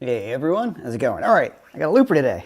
Hey everyone, how's it going? All right, I got a looper today.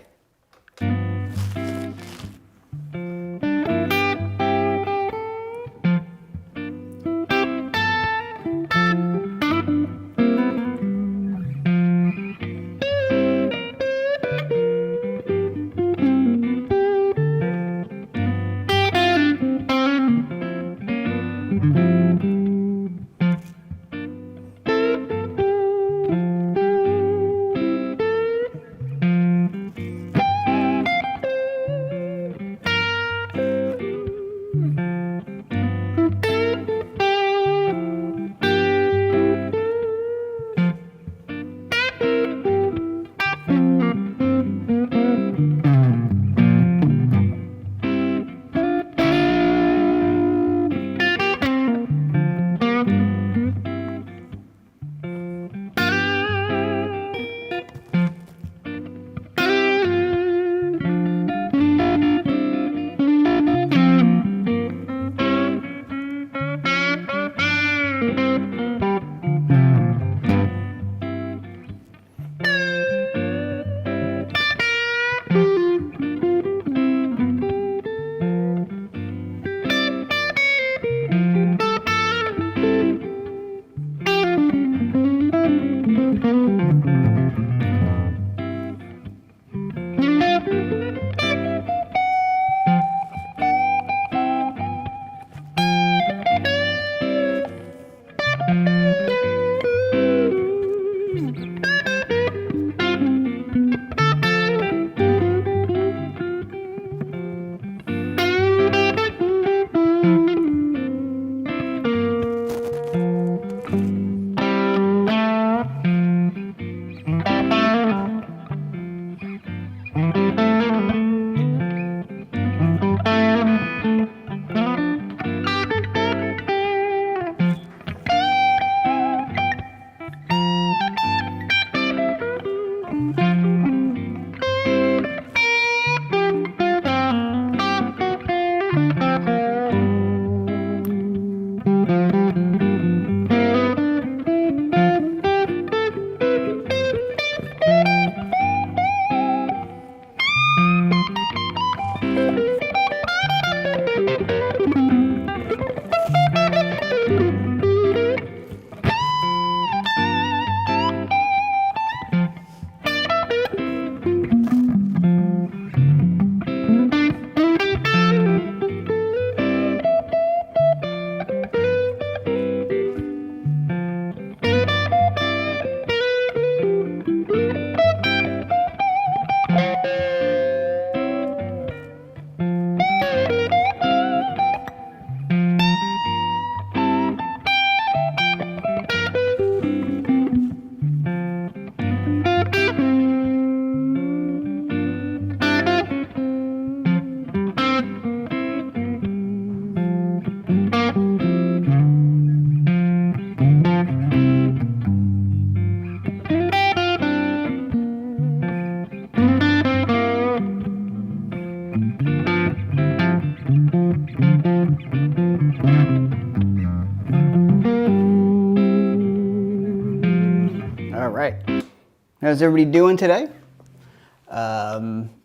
How's everybody doing today?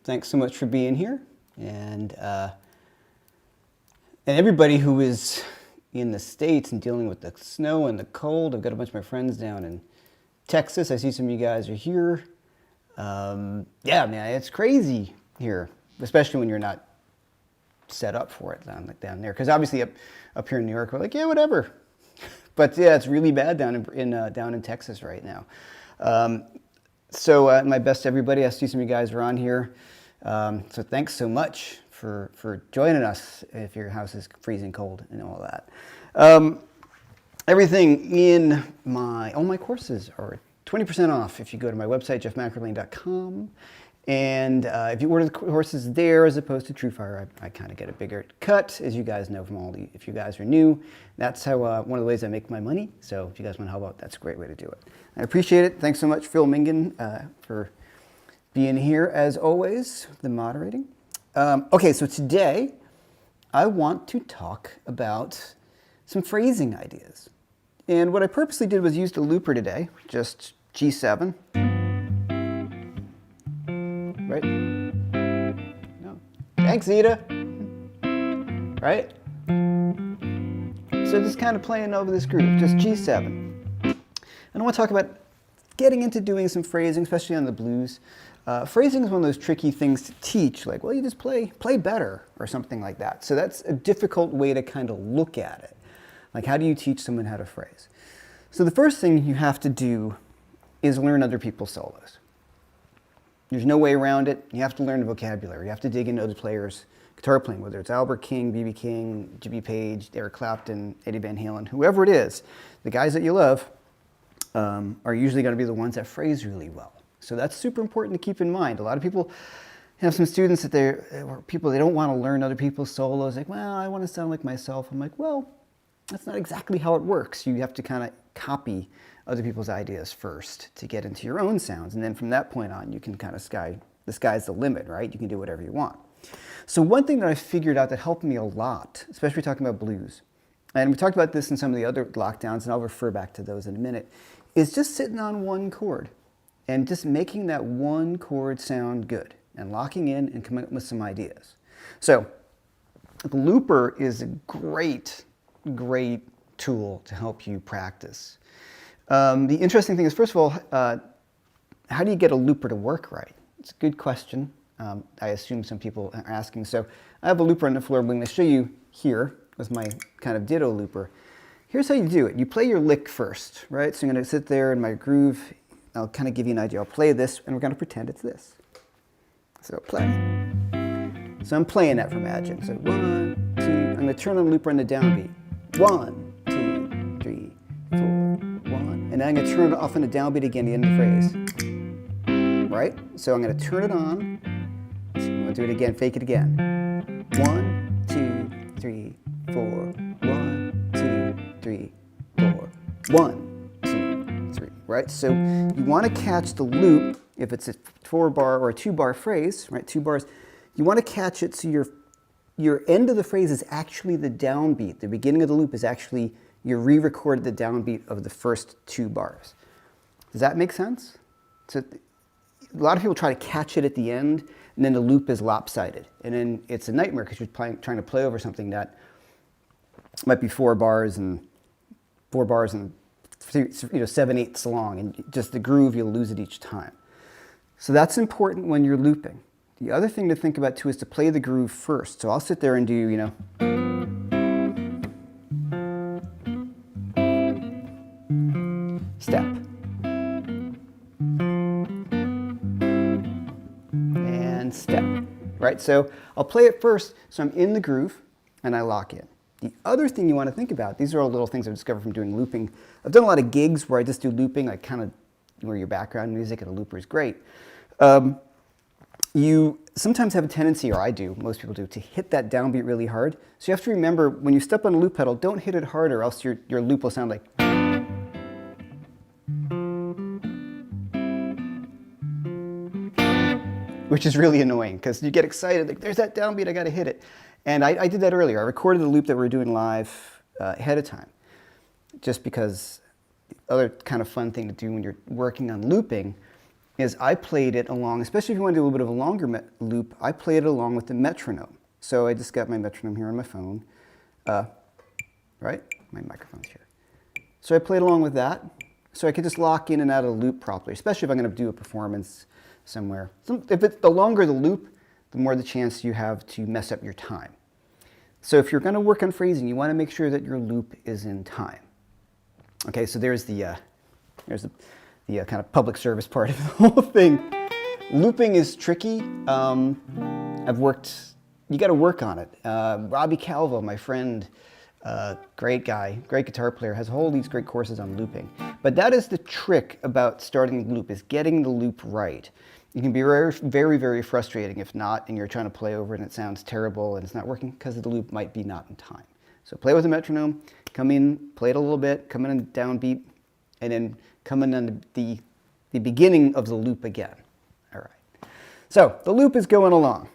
Thanks so much for being here, and everybody who is in the States and dealing with the snow and the cold. I've got a bunch of my friends down in Texas. I see some of you guys are here. Yeah, man, it's crazy here, especially when you're not set up for it down there. Because obviously up here in New York, we're like, yeah, whatever. But yeah, it's really bad down in Texas right now. So my best to everybody. I see some of you guys are on here. So thanks so much for joining us if your house is freezing cold and all that. Everything in all my courses are 20% off if you go to my website, jeffmcerlain.com. And if you order the courses there as opposed to TrueFire, I kind of get a bigger cut, as you guys know from if you guys are new. That's how one of the ways I make my money. So if you guys want to help out, that's a great way to do it. I appreciate it. Thanks so much, Phil Mingan, for being here as always, the moderating. Okay, so today I want to talk about some phrasing ideas. And what I purposely did was use the looper today, just G7. Thanks, Zeta. Right? So just kind of playing over this groove, just G7. And I want to talk about getting into doing some phrasing, especially on the blues. Phrasing is one of those tricky things to teach, like, well, you just play better or something like that. So that's a difficult way to kind of look at it. Like, how do you teach someone how to phrase? So the first thing you have to do is learn other people's solos. There's no way around it. You have to learn the vocabulary. You have to dig into other players' guitar playing, whether it's Albert King, B.B. King, Jimmy Page, Eric Clapton, Eddie Van Halen, whoever it is, the guys that you love are usually going to be the ones that phrase really well. So that's super important to keep in mind. A lot of people have some students that they don't want to learn other people's solos. Like, well, I want to sound like myself. I'm like, well, that's not exactly how it works. You have to kind of copy other people's ideas first to get into your own sounds. And then from that point on, you can kind of the sky's the limit, right? You can do whatever you want. So one thing that I figured out that helped me a lot, especially talking about blues, and we talked about this in some of the other lockdowns, and I'll refer back to those in a minute, is just sitting on one chord and just making that one chord sound good and locking in and coming up with some ideas. So the looper is a great tool to help you practice. The interesting thing is, first of all, how do you get a looper to work right? It's a good question. I assume some people are asking. So I have a looper on the floor. I'm going to show you here with my kind of ditto looper. Here's how you do it. You play your lick first, right? So I'm going to sit there in my groove. I'll kind of give you an idea. I'll play this, and we're going to pretend it's this. So play. So I'm playing that from Imagine. So 1, 2. I'm going to turn on the looper on the downbeat. 1, 2, 3, 4, 1. And then I'm going to turn it off on the downbeat again, the end of the phrase. Right? So I'm going to turn it on. So I'm going to do it again, fake it again. 1, 2, 3, 4. 1, 2, 3, 4. 1, 2, 3. Right? So you want to catch the loop if it's a 4-bar or a 2-bar phrase, right? 2 bars. You want to catch it so your end of the phrase is actually the downbeat. The beginning of the loop is actually you re-recorded the downbeat of the first 2 bars. Does that make sense? So a lot of people try to catch it at the end, and then the loop is lopsided. And then it's a nightmare because you're trying to play over something that might be 4 bars and 7/8 long, and just the groove, you'll lose it each time. So that's important when you're looping. The other thing to think about too is to play the groove first. So I'll sit there and do, step. And step, right? So I'll play it first, so I'm in the groove, and I lock in. The other thing you want to think about, these are all little things I've discovered from doing looping. I've done a lot of gigs where I just do looping, like kind of where your background music and a looper is great. You sometimes have a tendency, or I do, most people do, to hit that downbeat really hard. So you have to remember, when you step on a loop pedal, don't hit it hard or else your loop will sound like... which is really annoying, because you get excited, like, there's that downbeat, I got to hit it. And I did that earlier. I recorded the loop that we were doing live ahead of time, just because the other kind of fun thing to do when you're working on looping is I played it along, especially if you want to do a little bit of a longer loop, I played it along with the metronome. So I just got my metronome here on my phone, right? My microphone's here. So I played along with that, so I could just lock in and out of the loop properly, especially if I'm going to do a performance somewhere. The longer the loop, the more the chance you have to mess up your time. So if you're going to work on phrasing, you want to make sure that your loop is in time. Okay, so there's the kind of public service part of the whole thing. Looping is tricky. You got to work on it. Robbie Calvo, my friend, great guy, great guitar player, has all these great courses on looping. But that is the trick about starting the loop, is getting the loop right. It can be very, very, very frustrating if not, and you're trying to play over and it sounds terrible and it's not working because the loop might be not in time. So play with the metronome, come in, play it a little bit, come in on downbeat, and then come in on the beginning of the loop again. All right. So the loop is going along.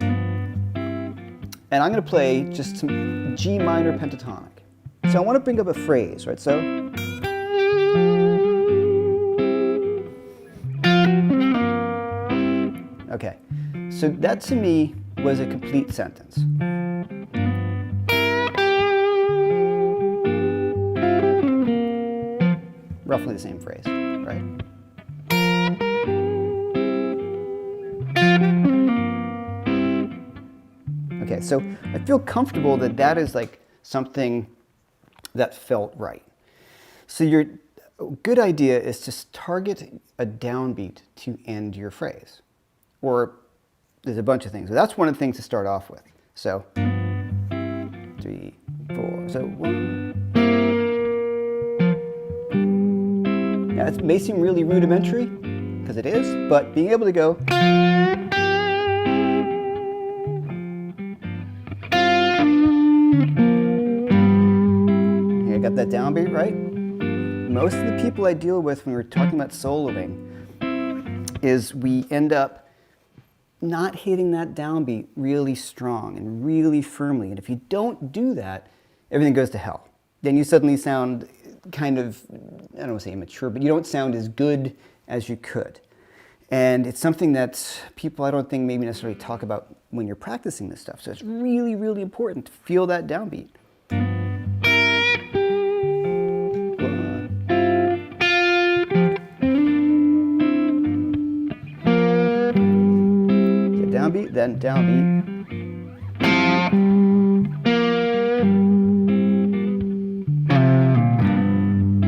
And I'm going to play just some G minor pentatonic. So I want to bring up a phrase, right? So. Okay. So that to me was a complete sentence. Roughly the same phrase, right? Okay, so I feel comfortable that that is like something that felt right. So your good idea is to target a downbeat to end your phrase. Or there's a bunch of things, but that's one of the things to start off with. So 3, 4, so 1. Now it may seem really rudimentary, because it is, but being able to go I got that downbeat right. Most of the people I deal with when we're talking about soloing is we end up not hitting that downbeat really strong and really firmly. And if you don't do that, everything goes to hell. Then you suddenly sound kind of, I don't want to say immature, but you don't sound as good as you could. And it's something that people I don't think maybe necessarily talk about when you're practicing this stuff. So it's really, really important to feel that downbeat. Downbeat, then downbeat.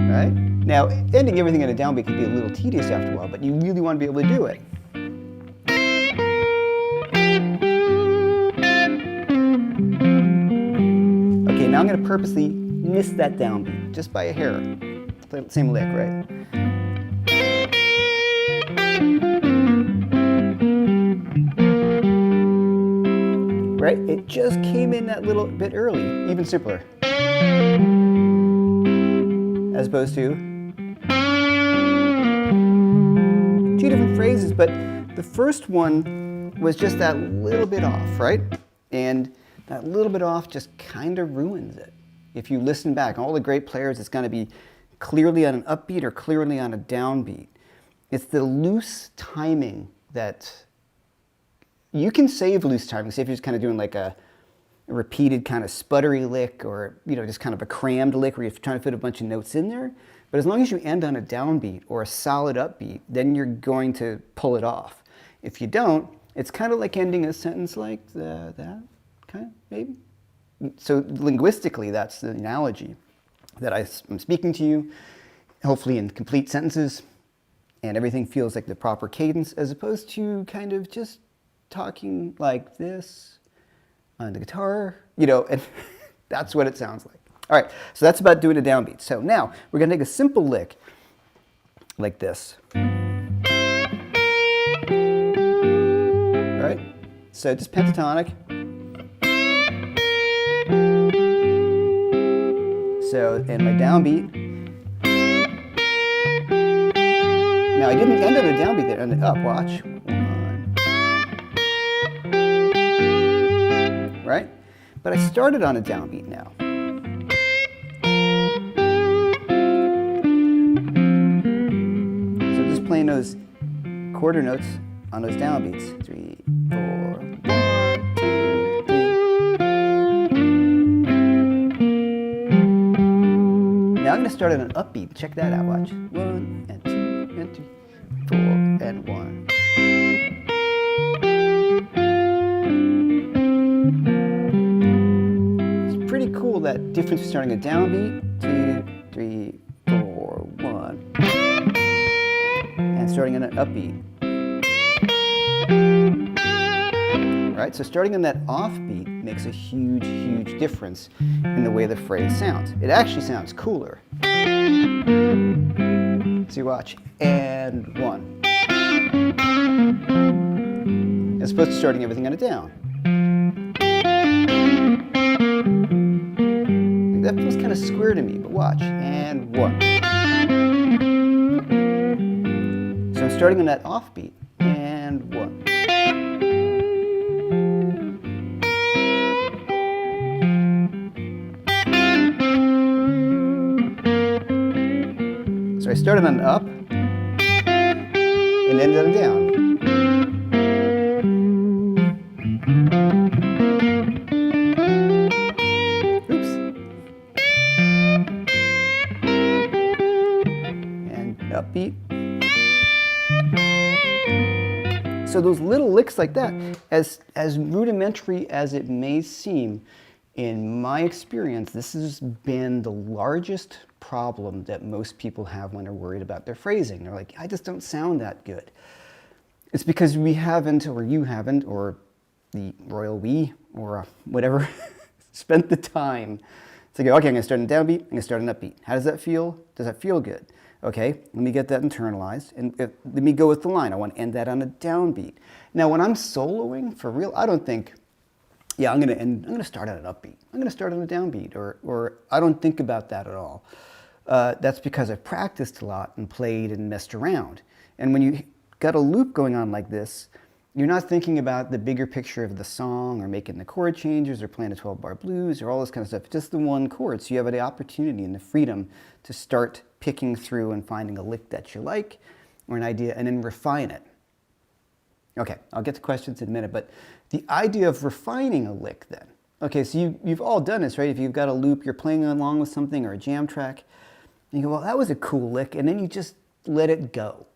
Right? Now, ending everything in a downbeat can be a little tedious after a while, but you really want to be able to do it. Okay, now I'm going to purposely miss that downbeat, just by a hair. Same lick, right? Right? It just came in that little bit early, even simpler. As opposed to two different phrases, but the first one was just that little bit off, right? And that little bit off just kind of ruins it. If you listen back, all the great players, it's going to be clearly on an upbeat or clearly on a downbeat. It's the loose timing that you can save loose timing. Say if you're just kind of doing like a repeated kind of sputtery lick, or just kind of a crammed lick where you're trying to fit a bunch of notes in there. But as long as you end on a downbeat or a solid upbeat, then you're going to pull it off. If you don't, it's kind of like ending a sentence like that, kind of, maybe. So linguistically, that's the analogy that I'm speaking to you, hopefully in complete sentences, and everything feels like the proper cadence, as opposed to kind of just talking like this on the guitar, and that's what it sounds like. All right, so that's about doing a downbeat. So now we're going to take a simple lick like this. All right, so just pentatonic. So, and my downbeat. Now I didn't end on a downbeat there, on the up, watch. Right? But I started on a downbeat now. So just playing those quarter notes on those downbeats. 3, 4, 1, 2, 3. Now I'm going to start on an upbeat. Check that out, watch. 1 and 2 and 3, 4 and 1. Pretty cool, that difference between starting a downbeat, 2, 3, 4, 1, and starting on an upbeat. Right? So starting on that offbeat makes a huge, huge difference in the way the phrase sounds. It actually sounds cooler. So you watch, and 1. As opposed to starting everything on a down. That feels kind of square to me, but watch. And 1. So I'm starting on that offbeat. And 1. So I started on an up and ended on a down. upbeat. So those little licks like that, as rudimentary as it may seem, in my experience, this has been the largest problem that most people have when they're worried about their phrasing. They're like, I just don't sound that good. It's because we haven't, or you haven't, or the royal we, or whatever, spent the time to go, okay, I'm going to start in a downbeat, I'm going to start in an upbeat. How does that feel? Does that feel good? Okay, let me get that internalized, and let me go with the line. I want to end that on a downbeat. Now, when I'm soloing, for real, I don't think, yeah, I'm going to start on an upbeat. I'm going to start on a downbeat, or I don't think about that at all. That's because I've practiced a lot and played and messed around. And when you got a loop going on like this, you're not thinking about the bigger picture of the song or making the chord changes or playing a 12-bar blues or all this kind of stuff. Just the one chord. So you have the opportunity and the freedom to start picking through and finding a lick that you like or an idea and then refine it. Okay, I'll get to questions in a minute, but the idea of refining a lick then. Okay, so you've all done this, right? If you've got a loop, you're playing along with something or a jam track, and you go, well, that was a cool lick, and then you just let it go.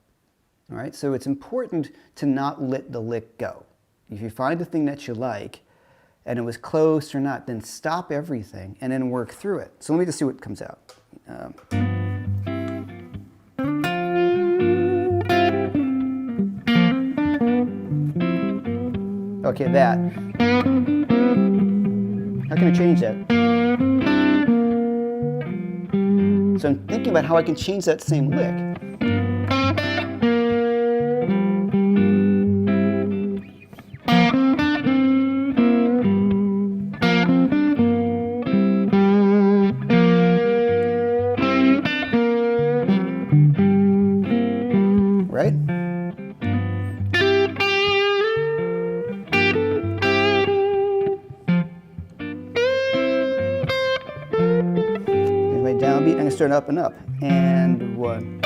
All right, so it's important to not let the lick go. If you find a thing that you like, and it was close or not, then stop everything and then work through it. So let me just see what comes out. Okay, that. How can I change that? So I'm thinking about how I can change that same lick. Right? Here's my downbeat. I'm going to start up and up. And one.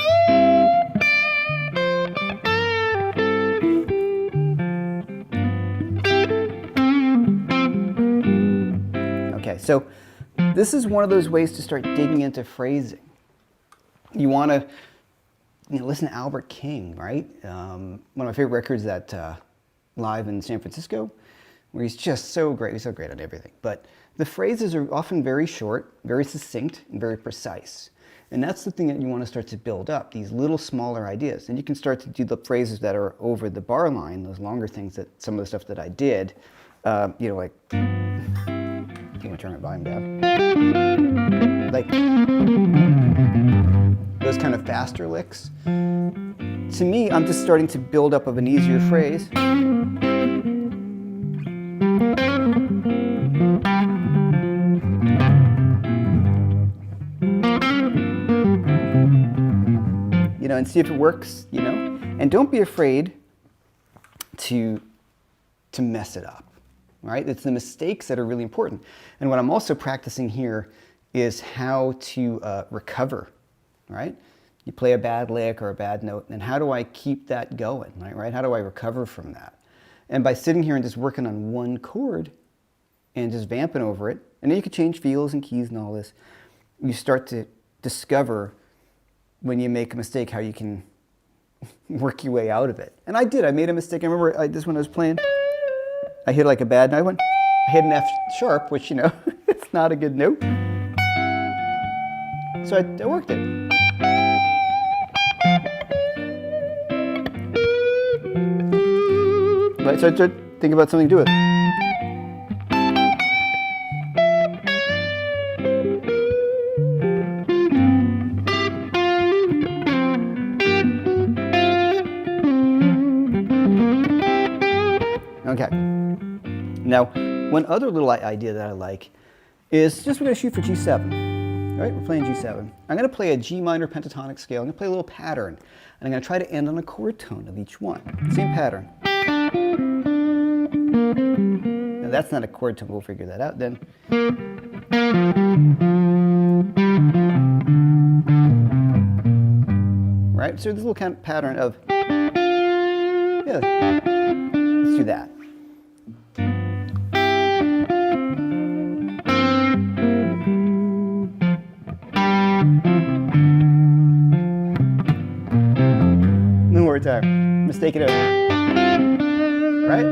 Okay, so this is one of those ways to start digging into phrasing. You want to listen to Albert King, right? One of my favorite records that live in San Francisco, where he's just so great. He's so great on everything. But the phrases are often very short, very succinct, and very precise. And that's the thing that you want to start to build up, these little smaller ideas. And you can start to do the phrases that are over the bar line, those longer things that some of the stuff that I did, like, you want to turn my volume down? Like, those kind of faster licks. To me, I'm just starting to build up of an easier phrase. And see if it works, And don't be afraid to mess it up, right? It's the mistakes that are really important. And what I'm also practicing here is how to recover, right? You play a bad lick or a bad note, and how do I keep that going, right? How do I recover from that? And by sitting here and just working on one chord and just vamping over it, and then you can change feels and keys and all this, you start to discover when you make a mistake how you can work your way out of it. And I did. I made a mistake. I remember this when I was playing, I hit like a bad note. I hit an F sharp, which, it's not a good note. So I worked it. Right, so I started thinking about something to do with it. Okay. Now, one other little idea that I like is just we're going to shoot for G7. Right? We're playing G7. I'm going to play a G minor pentatonic scale. I'm going to play a little pattern. And I'm going to try to end on a chord tone of each one. Same pattern. Now, that's not a chord tone. We'll figure that out then. Right? So this little kind of pattern of, yeah, let's do that. Let's take it over. Right?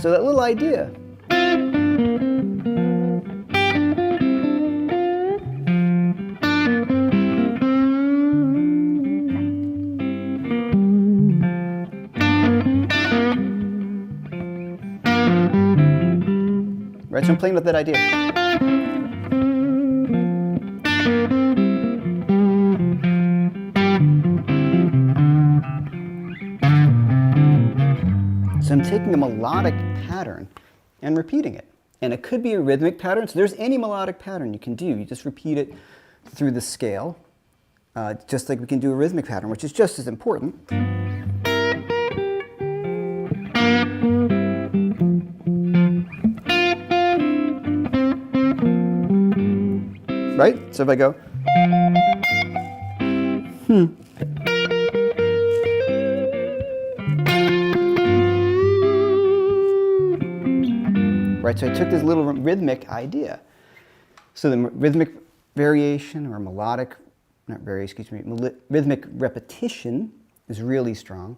So that little idea. Right, so I'm playing with that idea. So I'm taking a melodic pattern and repeating it. And it could be a rhythmic pattern. So there's any melodic pattern you can do. You just repeat it through the scale, just like we can do a rhythmic pattern, which is just as important. Right? So if I go, Right, so I took this little rhythmic idea. So the rhythmic variation or melodic, not variation, excuse me, rhythmic repetition is really strong,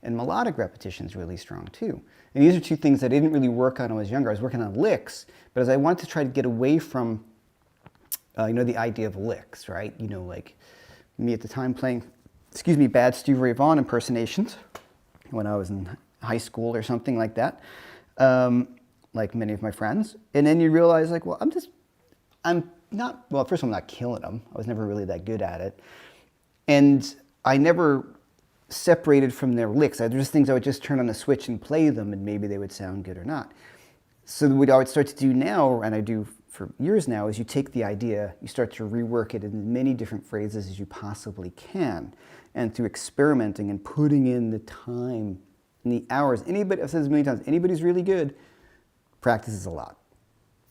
and melodic repetition is really strong too. And these are two things that I didn't really work on when I was younger. I was working on licks, but as I wanted to try to get away from the idea of licks, right? Like me at the time playing, bad Stevie Ray Vaughan impersonations when I was in high school or something like that, like many of my friends. And then you realize, like, well, first of all, I'm not killing them. I was never really that good at it. And I never separated from their licks. There's just things I would just turn on a switch and play them, and maybe they would sound good or not. So what I would start to do now, and I do for years now, is you take the idea, you start to rework it in as many different phrases as you possibly can. And through experimenting and putting in the time and the hours, anybody, I've said this many times, anybody's really good practices a lot.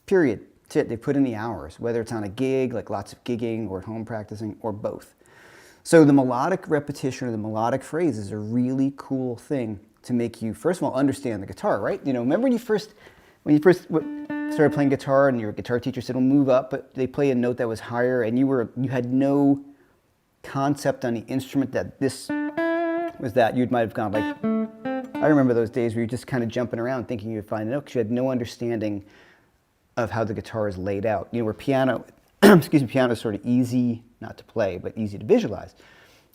Period. That's it. They put in the hours, whether it's on a gig, like lots of gigging, or home practicing, or both. So the melodic repetition or the melodic phrase is a really cool thing to make you, first of all, understand the guitar, right? Remember when you first started playing guitar and your guitar teacher said, "Well, move up," but they play a note that was higher, and you had no concept on the instrument that this was that. You might have gone like, I remember those days where you're just kind of jumping around thinking you'd find a note because you had no understanding of how the guitar is laid out. Where piano, piano is sort of easy, not to play, but easy to visualize.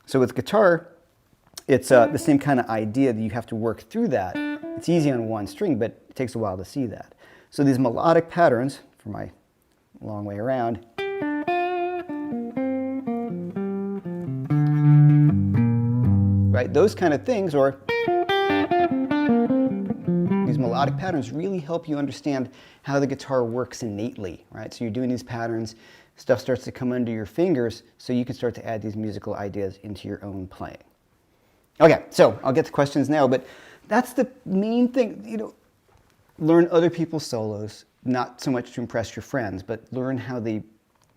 So with guitar, it's the same kind of idea that you have to work through that. It's easy on one string, but it takes a while to see that. So these melodic patterns, for my long way around, right, those kind of things, or these melodic patterns really help you understand how the guitar works innately, right? So you're doing these patterns, stuff starts to come under your fingers, so you can start to add these musical ideas into your own playing. Okay, so I'll get to questions now, but that's the main thing, learn other people's solos, not so much to impress your friends, but learn how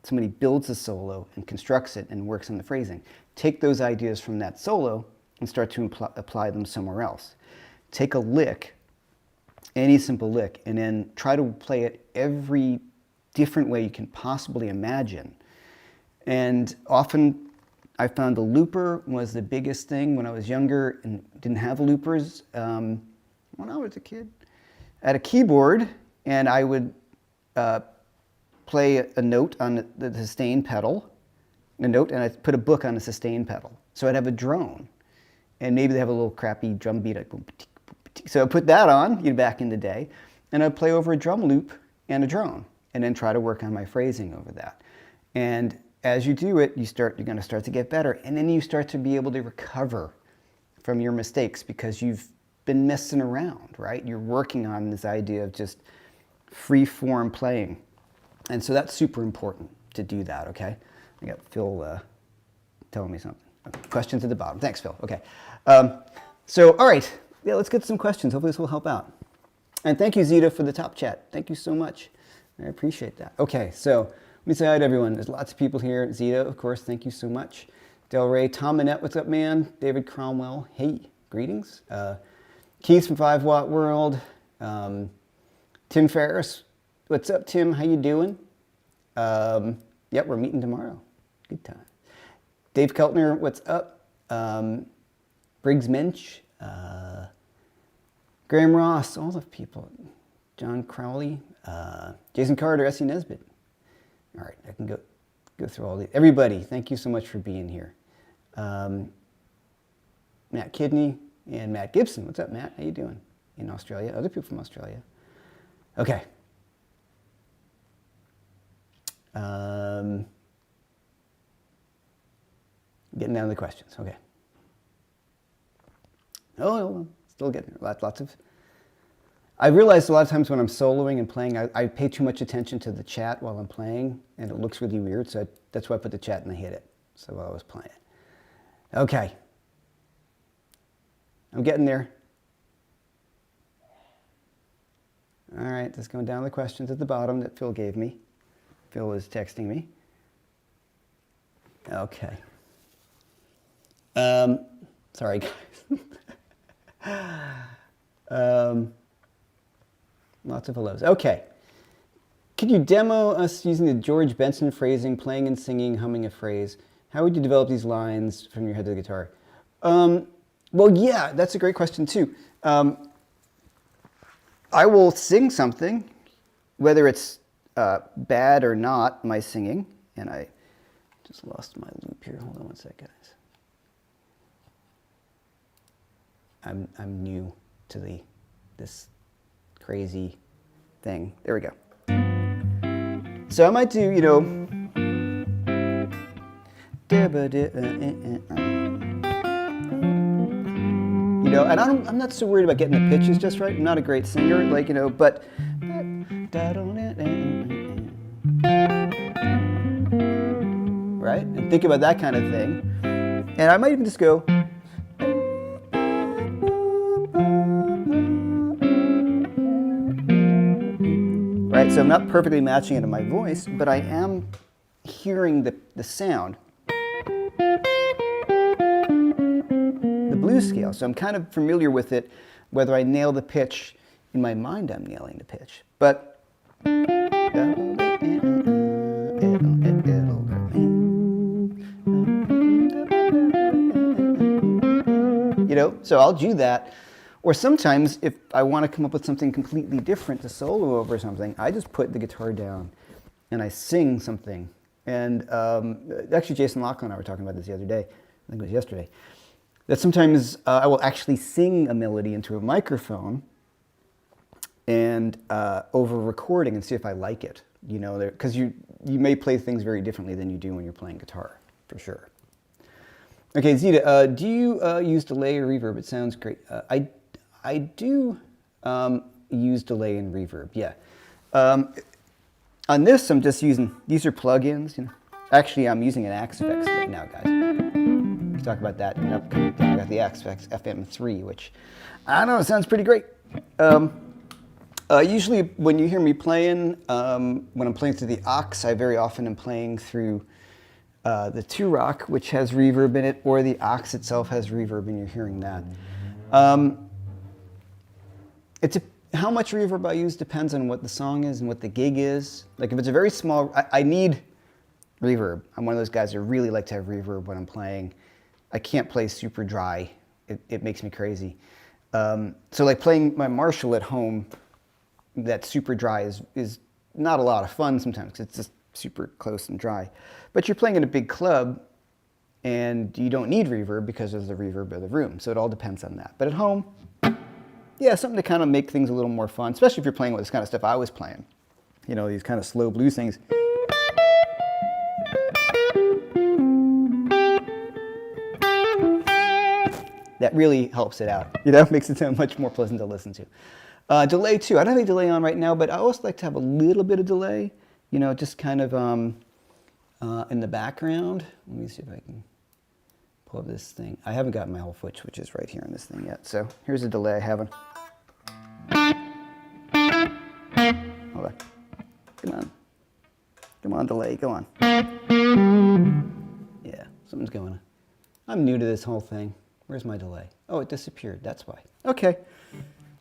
somebody builds a solo and constructs it and works on the phrasing. Take those ideas from that solo and start to apply them somewhere else. Take a lick, any simple lick, and then try to play it every different way you can possibly imagine. And often I found the looper was the biggest thing when I was younger and didn't have loopers. When I was a kid, I had a keyboard, and I would play a note on the sustain pedal, and I'd put a book on the sustain pedal. So I'd have a drone, and maybe they have a little crappy drum beat. So I put that on, back in the day, and I'd play over a drum loop and a drone, and then try to work on my phrasing over that. And as you do it, you're going to start to get better, and then you start to be able to recover from your mistakes because you've been messing around, right? You're working on this idea of just free-form playing. And so that's super important to do that, okay? I got Phil telling me something. Okay. Questions at the bottom. Thanks, Phil. Okay. So, all right. Yeah, let's get some questions. Hopefully this will help out. And thank you, Zita, for the top chat. Thank you so much. I appreciate that. Okay, so let me say hi to everyone. There's lots of people here. Zita, of course, thank you so much. Del Rey, Tom Annette, what's up, man? David Cromwell, hey, greetings. Keith from 5 Watt World. Tim Ferriss, what's up, Tim? How you doing? Yep, we're meeting tomorrow. Good time. Dave Keltner, what's up? Briggs Minch, Graham Ross, all the people. John Crowley, Jason Carter, S.E. Nesbitt. All right, I can go through all these. Everybody, thank you so much for being here. Matt Kidney and Matt Gibson. What's up, Matt? How you doing? In Australia. Other people from Australia. Okay. Getting down to the questions. Okay. Oh, still getting there. Lots of. I realized a lot of times when I'm soloing and playing, I pay too much attention to the chat while I'm playing, and it looks really weird. So that's why I put the chat and I hit it. So while I was playing. Okay. I'm getting there. All right, just going down the questions at the bottom that Phil gave me. Phil was texting me. Okay. Sorry, guys. Lots of hellos. Okay. Could you demo us using the George Benson phrasing, playing and singing, humming a phrase? How would you develop these lines from your head to the guitar? Well, yeah, that's a great question, too. I will sing something, whether it's bad or not, my singing. And I just lost my loop here. Hold on one sec, guys. I'm new to this crazy thing. There we go. So I might do, and I'm not so worried about getting the pitches just right. I'm not a great singer, but right? And think about that kind of thing. And I might even just go. Right, so I'm not perfectly matching it to my voice, but I am hearing the sound. The blues scale, so I'm kind of familiar with it. Whether I nail the pitch, in my mind I'm nailing the pitch. But, so I'll do that. Or sometimes, if I want to come up with something completely different to solo over something, I just put the guitar down and I sing something. And actually, Jason Locke and I were talking about this the other day. I think it was yesterday. That sometimes I will actually sing a melody into a microphone and over recording and see if I like it. Because you may play things very differently than you do when you're playing guitar, for sure. Okay, Zita, do you use delay or reverb? It sounds great. I do use delay and reverb, yeah. On this, I'm just using, these are plugins. Actually, I'm using an Axe-Fx right now, guys. We'll talk about that in an upcoming thing. I got the Axe-Fx FM3, which, I don't know, sounds pretty great. Usually, when you hear me playing, when I'm playing through the aux, I very often am playing through the 2-rock, which has reverb in it, or the aux itself has reverb, and you're hearing that. How much reverb I use depends on what the song is and what the gig is. Like if it's a very small, I need reverb. I'm one of those guys that really like to have reverb when I'm playing. I can't play super dry. It makes me crazy. So like playing my Marshall at home, that's super dry is not a lot of fun sometimes because it's just super close and dry. But you're playing in a big club and you don't need reverb because of the reverb of the room. So it all depends on that. But at home, yeah, something to kind of make things a little more fun, especially if you're playing with this kind of stuff I was playing. These kind of slow blues things. That really helps it out. Makes it sound much more pleasant to listen to. Delay too. I don't have any delay on right now, but I always like to have a little bit of delay, just kind of in the background. Let me see if I can pull up this thing. I haven't gotten my whole foot switches right here on this thing yet. So here's a delay I haven't. Hold on. Come on. Come on, delay. Go on. Yeah, something's going on. I'm new to this whole thing. Where's my delay? Oh, it disappeared. That's why. Okay.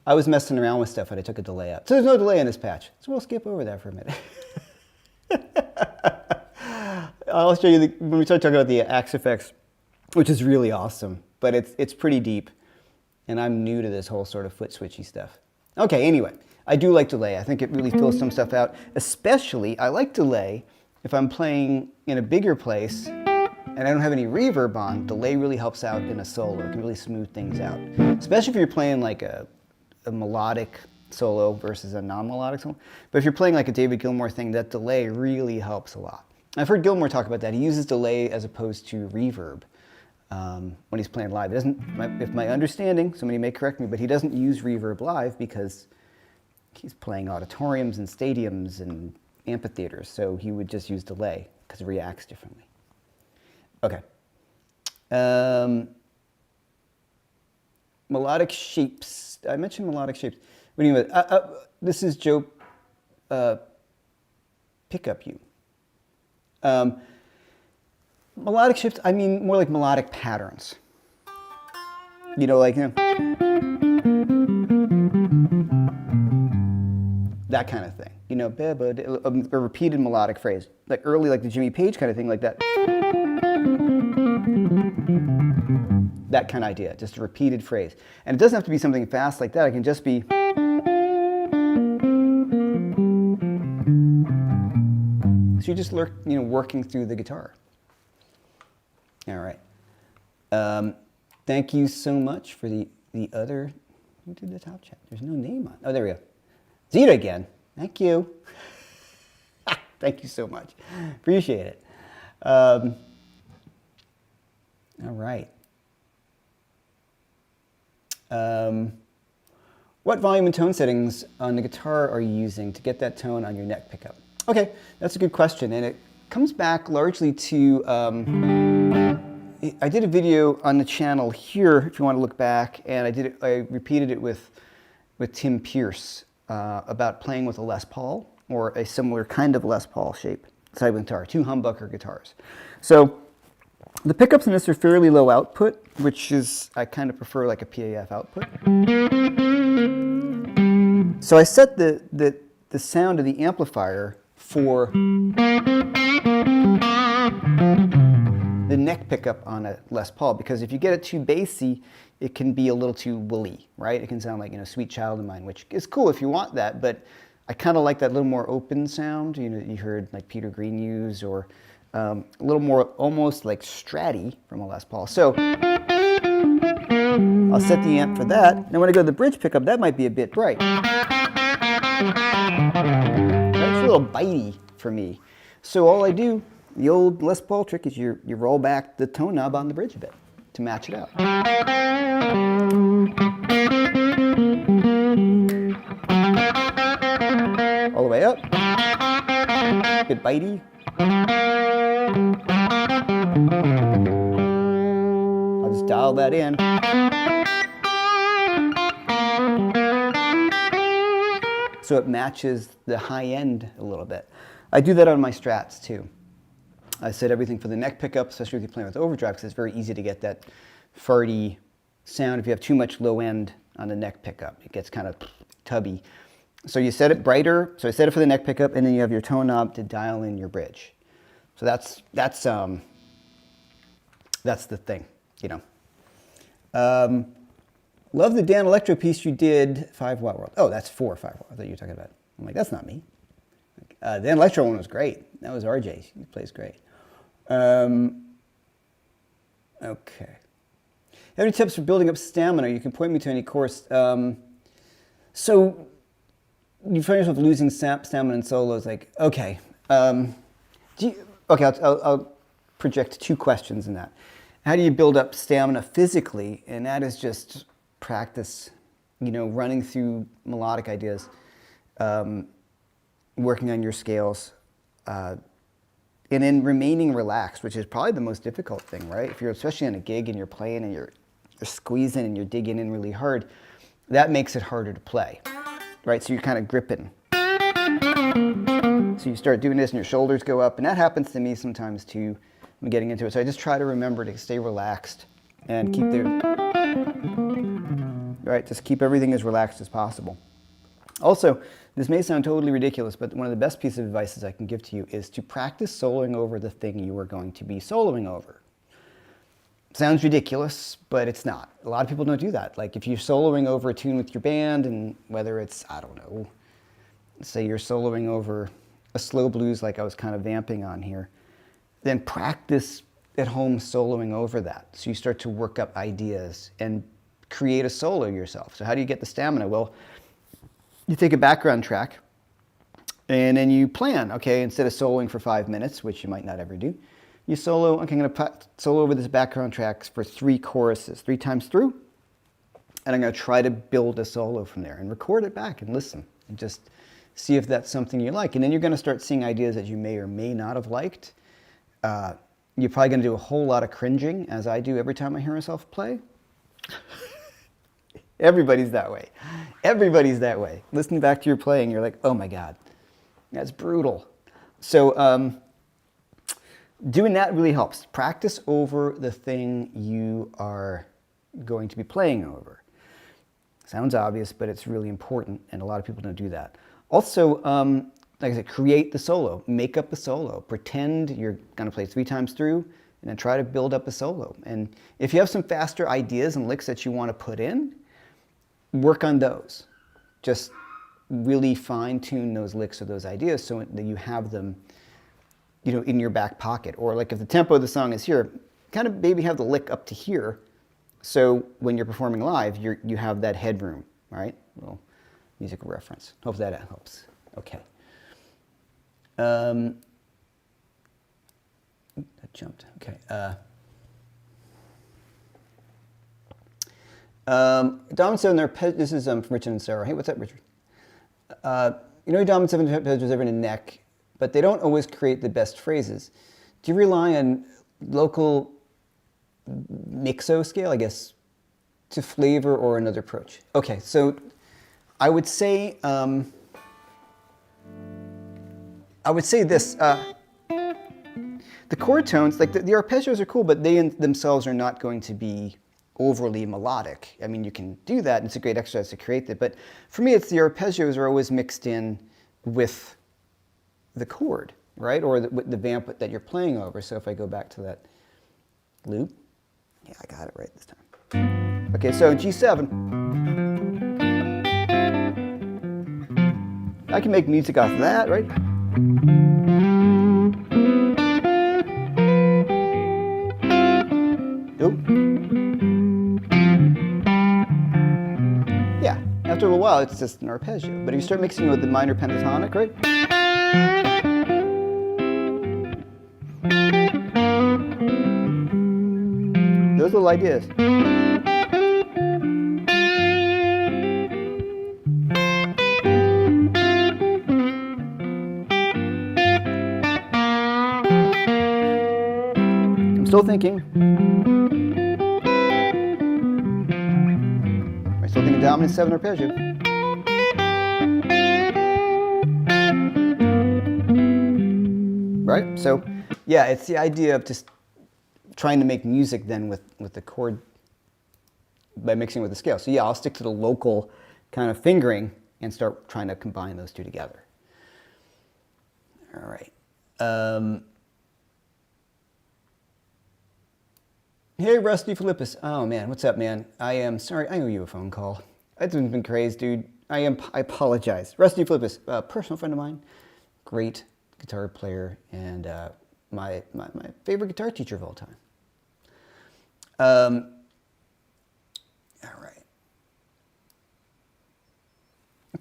I was messing around with stuff and I took a delay out. So there's no delay in this patch. So we'll skip over that for a minute. I'll show you when we start talking about the axe effects, which is really awesome, but it's pretty deep, and I'm new to this whole sort of foot switchy stuff. Okay, anyway, I do like delay. I think it really fills some stuff out. Especially, I like delay if I'm playing in a bigger place and I don't have any reverb on. Delay really helps out in a solo. It can really smooth things out. Especially if you're playing like a melodic solo versus a non-melodic solo. But if you're playing like a David Gilmour thing, that delay really helps a lot. I've heard Gilmour talk about that. He uses delay as opposed to reverb when he's playing live. It doesn't, if my understanding, somebody may correct me, but he doesn't use reverb live because he's playing auditoriums and stadiums and amphitheaters. So he would just use delay because it reacts differently. Okay. Melodic Shapes. I mentioned Melodic Shapes. What do you mean? This is Joe Pickup You. Melodic shapes, I mean more like melodic patterns. You know, like, you know, that kind of thing. You know, a repeated melodic phrase. Like early, like the Jimmy Page kind of thing, like that. That kind of idea, just a repeated phrase. And it doesn't have to be something fast like that. It can just be. So you're just working through the guitar. All right. Thank you so much for the other. Who did the top chat? There's no name on. Oh, there we go. Zeta again. Thank you. Thank you so much. Appreciate it. All right. What volume and tone settings on the guitar are you using to get that tone on your neck pickup? Okay, that's a good question, and it comes back largely to, I did a video on the channel here, if you want to look back, and I repeated it with Tim Pierce about playing with a Les Paul, or a similar kind of Les Paul shape, sidewind guitar, 2 humbucker guitars. So the pickups in this are fairly low output, which is, I kind of prefer like a PAF output. So I set the sound of the amplifier for the neck pickup on a Les Paul, because if you get it too bassy, it can be a little too woolly, right? It can sound like, Sweet Child of Mine, which is cool if you want that, but I kind of like that little more open sound, you heard like Peter Green use, or a little more almost like Stratty from a Les Paul. So I'll set the amp for that. Now when I go to the bridge pickup, that might be a bit bright. That's a little bitey for me. So all I do, the old Les Paul trick, is you roll back the tone knob on the bridge a bit to match it out. All the way up. A bit bitey. I'll just dial that in. So it matches the high end a little bit. I do that on my Strats too. I set everything for the neck pickup, especially if you're playing with overdrive, because it's very easy to get that farty sound if you have too much low end on the neck pickup. It gets kind of tubby. So you set it brighter. So I set it for the neck pickup, and then you have your tone knob to dial in your bridge. So that's the thing, Love the Dan Electro piece you did, 5 Watt World. Oh, that's 4 5 Watt. I thought you were talking about. I'm like, that's not me. Dan Electro one was great. That was RJ. He plays great. Okay. Any tips for building up stamina? You can point me to any course. So you find yourself losing stamina in solos. Like, okay. I'll project 2 questions in that. How do you build up stamina physically? And that is just practice, running through melodic ideas, working on your scales, and then remaining relaxed, which is probably the most difficult thing, right? If you're especially on a gig and you're playing and you're squeezing and you're digging in really hard, that makes it harder to play, right? So you're kind of gripping. So you start doing this and your shoulders go up, and that happens to me sometimes too. I'm getting into it. So I just try to remember to stay relaxed and keep just keep everything as relaxed as possible. Also, this may sound totally ridiculous, but one of the best pieces of advice I can give to you is to practice soloing over the thing you are going to be soloing over. Sounds ridiculous, but it's not. A lot of people don't do that. Like if you're soloing over a tune with your band, and whether it's, I don't know, say you're soloing over a slow blues like I was kind of vamping on here, then practice at home soloing over that. So you start to work up ideas and create a solo yourself. So how do you get the stamina? Well, you take a background track and then you plan, okay, instead of soloing for 5 minutes, which you might not ever do, you solo, okay, I'm going to solo over this background track for 3 choruses, 3 times through, and I'm going to try to build a solo from there and record it back and listen and just see if that's something you like. And then you're going to start seeing ideas that you may or may not have liked. You're probably going to do a whole lot of cringing, as I do every time I hear myself play. Everybody's that way. Everybody's that way. Listening back to your playing, you're like, oh my God, that's brutal. So doing that really helps. Practice over the thing you are going to be playing over. Sounds obvious, but it's really important, and a lot of people don't do that. Also, like I said, create the solo. Make up a solo. Pretend you're going to play 3 times through, and then try to build up a solo. And if you have some faster ideas and licks that you want to put in, work on those. Just really fine-tune those licks or those ideas so that you have them, you know, in your back pocket. Or like if the tempo of the song is here, kind of maybe have the lick up to here, so when you're performing live, you have that headroom, all right? Little musical reference. Hope that helps. Okay. That jumped. Okay. Dominant 7, this is from Richard and Sarah. Hey, what's up, Richard? You know, dominant 7 arpeggios are in a neck, but they don't always create the best phrases. Do you rely on local mixo scale, I guess, to flavor or another approach? Okay, so I would say this. The chord tones, like the arpeggios are cool, but they in themselves are not going to be overly melodic. I mean, you can do that, and it's a great exercise to create that, but for me, it's the arpeggios are always mixed in with the chord, right? Or the vamp that you're playing over. So if I go back to that loop, yeah, I got it right this time. Okay, so G7. I can make music off of that, right? Oop. Yeah, after a little while, it's just an arpeggio. But if you start mixing with the minor pentatonic, right? Those little ideas. I'm still thinking. I'm still thinking dominant 7 arpeggio. Right? So, yeah, it's the idea of just trying to make music then with the chord by mixing with the scale. So yeah, I'll stick to the local kind of fingering and start trying to combine those two together. All right. Hey, Rusty Philippus. Oh man, what's up, man? I am sorry. I owe you a phone call. It's been crazy, dude. I apologize. Rusty Philippus, a personal friend of mine, great guitar player, and my favorite guitar teacher of all time. All right.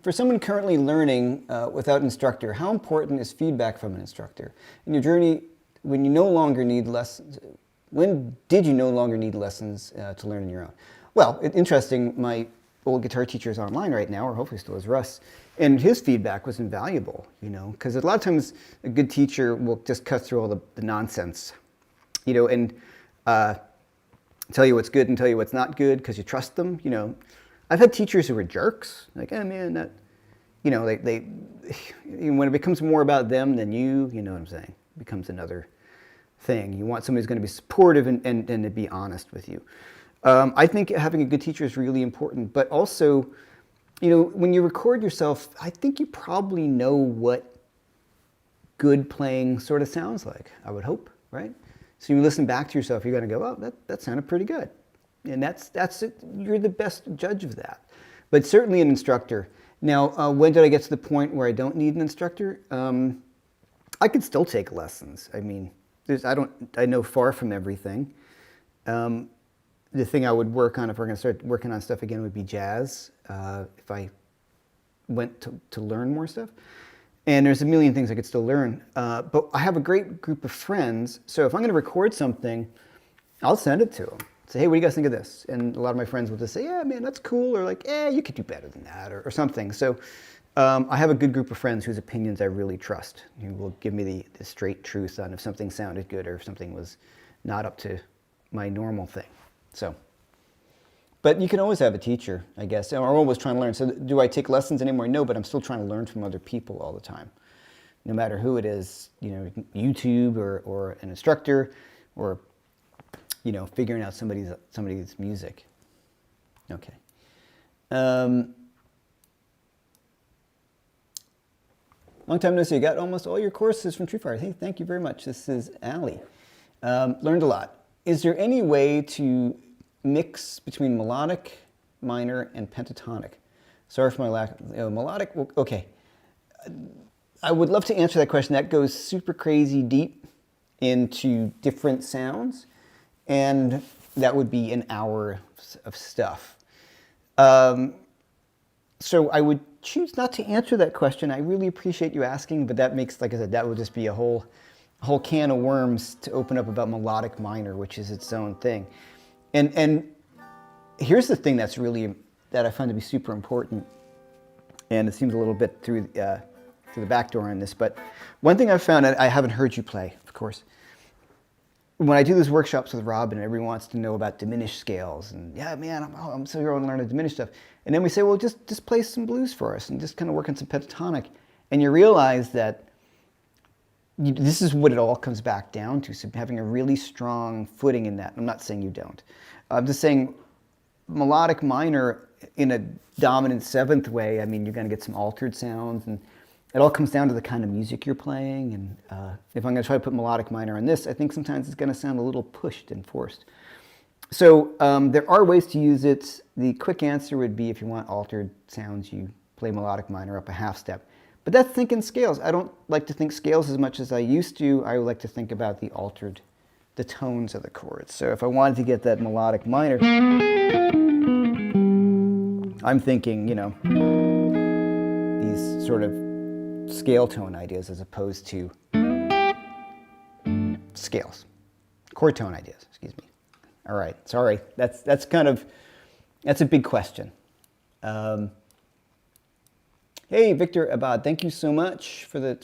For someone currently learning without an instructor, how important is feedback from an instructor? In your journey, when you no longer need lessons, when did you no longer need lessons to learn on your own? Well, interesting, my old guitar teacher is online right now, or hopefully still is, Russ, and his feedback was invaluable, you know, because a lot of times a good teacher will just cut through all the nonsense, you know, and tell you what's good and tell you what's not good because you trust them, you know. I've had teachers who were jerks, like, oh man, that, you know, they when it becomes more about them than you know what I'm saying, it becomes another thing. You want somebody who's going to be supportive and to be honest with you. I think having a good teacher is really important, but also when you record yourself, I think you probably know what good playing sort of sounds like, I would hope, right? So you listen back to yourself, you're going to go, oh, that sounded pretty good. And that's it. You're the best judge of that. But certainly an instructor. Now, when did I get to the point where I don't need an instructor? I could still take lessons. I mean, I know far from everything. The thing I would work on if we're going to start working on stuff again would be jazz, if I went to learn more stuff. And there's a million things I could still learn. But I have a great group of friends, so if I'm going to record something, I'll send it to them. Say, hey, what do you guys think of this? And a lot of my friends will just say, yeah, man, that's cool, or like, you could do better than that, or something. So I have a good group of friends whose opinions I really trust, who will give me the straight truth on if something sounded good or if something was not up to my normal thing. So, but you can always have a teacher, I guess. I'm always trying to learn. So do I take lessons anymore? No, but I'm still trying to learn from other people all the time. No matter who it is, YouTube or an instructor, or figuring out somebody's music. Okay. Long time no see. You got almost all your courses from Tree Fire. Hey, thank you very much. This is Allie. Learned a lot. Is there any way to mix between melodic, minor, and pentatonic? Sorry for my lack of melodic. Okay. I would love to answer that question. That goes super crazy deep into different sounds, and that would be an hour of stuff. So I would choose not to answer that question. I really appreciate you asking, but that makes, like I said, that would just be a whole can of worms to open up about melodic minor, which is its own thing. And here's the thing that I find to be super important, and it seems a little bit through the back door on this, but one thing I've found, I haven't heard you play, of course. When I do these workshops with Robin, everyone wants to know about diminished scales, and yeah, man, I'm so here to learn to diminish stuff. And then we say, well, just play some blues for us and just kind of work on some pentatonic. And you realize that this is what it all comes back down to, so having a really strong footing in that. I'm not saying you don't. I'm just saying melodic minor in a dominant seventh way, I mean, you're going to get some altered sounds, and it all comes down to the kind of music you're playing. And if I'm going to try to put melodic minor on this, I think sometimes it's going to sound a little pushed and forced. So there are ways to use it. The quick answer would be, if you want altered sounds, you play melodic minor up a half step. But that's thinking scales. I don't like to think scales as much as I used to. I would like to think about the tones of the chords. So if I wanted to get that melodic minor, I'm thinking, these sort of scale tone ideas as opposed to scales. Chord tone ideas, excuse me. All right, sorry. That's a big question. Hey, Victor Abad, thank you so much for the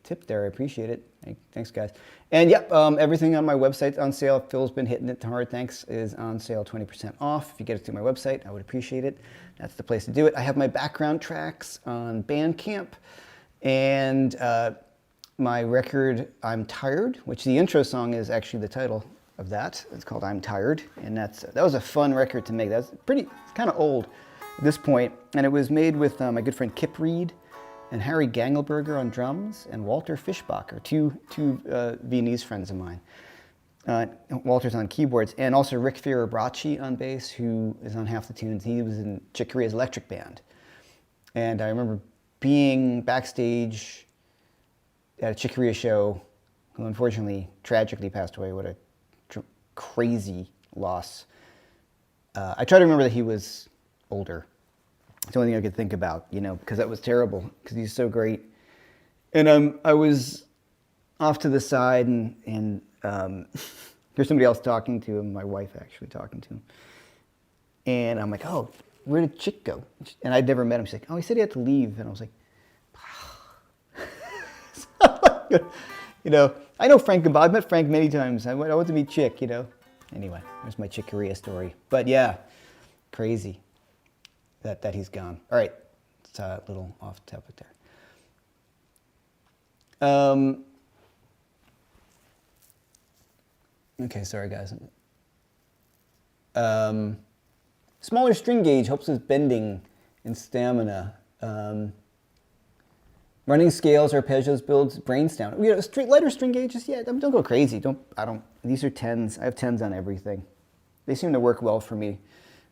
tip there. I appreciate it. Thanks, guys. And yep, everything on my website's on sale. Phil's been hitting it hard. Thanks is on sale, 20% off. If you get it through my website, I would appreciate it. That's the place to do it. I have my background tracks on Bandcamp, and my record, I'm Tired, which the intro song is actually the title of that. It's called I'm Tired, and that was a fun record to make. It's kind of old at this point, and it was made with my good friend Kip Reed and Harry Gangelberger on drums, and Walter Fischbacher, two Viennese friends of mine. Walter's on keyboards, and also Rick Fiorabracci on bass, who is on half the tunes. He was in Chick Corea's Electric Band. And I remember being backstage at a Chick Corea show, who unfortunately, tragically passed away. What a crazy loss. I try to remember that he was older. It's the only thing I could think about, because that was terrible, because he's so great. And I was off to the side, and there's somebody else talking to him, my wife actually talking to him. And I'm like, oh, where did Chick go? And I'd never met him. She's like, oh, he said he had to leave. And I was like, I know Frank Gabba. I've met Frank many times. I went to meet Chick, Anyway, there's my Chick Corea story. But yeah, crazy that he's gone. All right, it's a little off topic there. Okay, sorry guys. Smaller string gauge helps with bending and stamina. Running scales, arpeggios, builds, brains down. You know, lighter string gauges, yeah, don't go crazy. These are 10s. I have 10s on everything. They seem to work well for me.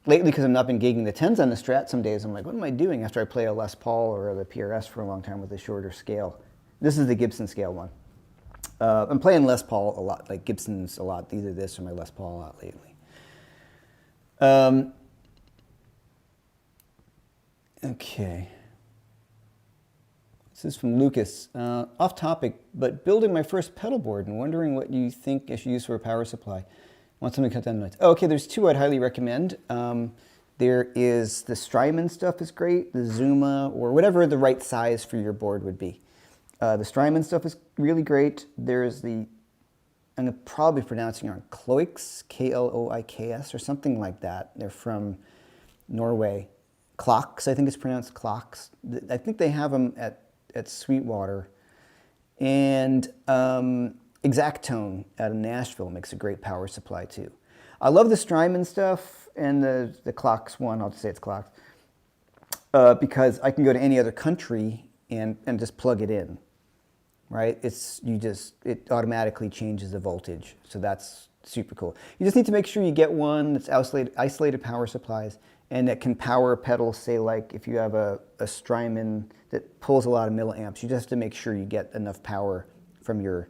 Lately, because I've not been gigging the 10s on the Strat, some days I'm like, what am I doing after I play a Les Paul or the PRS for a long time with a shorter scale? This is the Gibson scale one. I'm playing Les Paul a lot, like Gibsons a lot, either this or my Les Paul a lot lately. Okay. This is from Lucas. Off topic, but building my first pedal board and wondering what you think I should use for a power supply. Want something to cut down the noise. Oh, okay, there's two I'd highly recommend. There is the Strymon stuff is great, the Zuma, or whatever the right size for your board would be. The Strymon stuff is really great. There's the, I'm probably pronouncing it wrong, Kloiks, Kloiks, or something like that. They're from Norway. Clocks, I think it's pronounced Clocks. I think they have them at Sweetwater. And Exactone out of Nashville makes a great power supply too. I love the Strymon stuff and the Clocks one, I'll just say it's Clocks, because I can go to any other country and just plug it in, right? It automatically changes the voltage, so that's super cool. You just need to make sure you get one that's isolated power supplies and that can power pedals, say like if you have a Strymon that pulls a lot of milliamps, you just have to make sure you get enough power from your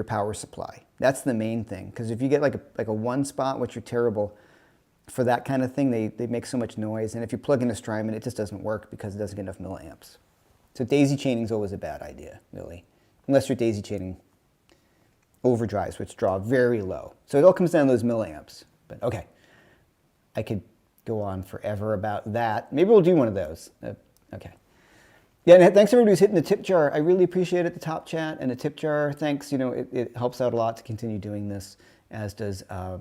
power supply. That's the main thing, because if you get like a one spot, which are terrible for that kind of thing, they make so much noise, and if you plug in a Strymon, it just doesn't work because it doesn't get enough milliamps. So daisy chaining is always a bad idea, really, unless you're daisy chaining overdrives, which draw very low. So it all comes down to those milliamps. But okay, I could go on forever about that. Maybe we'll do one of those. Okay. Yeah, and thanks everybody who's hitting the tip jar. I really appreciate it, the top chat and the tip jar. Thanks, you know, it helps out a lot to continue doing this, as does a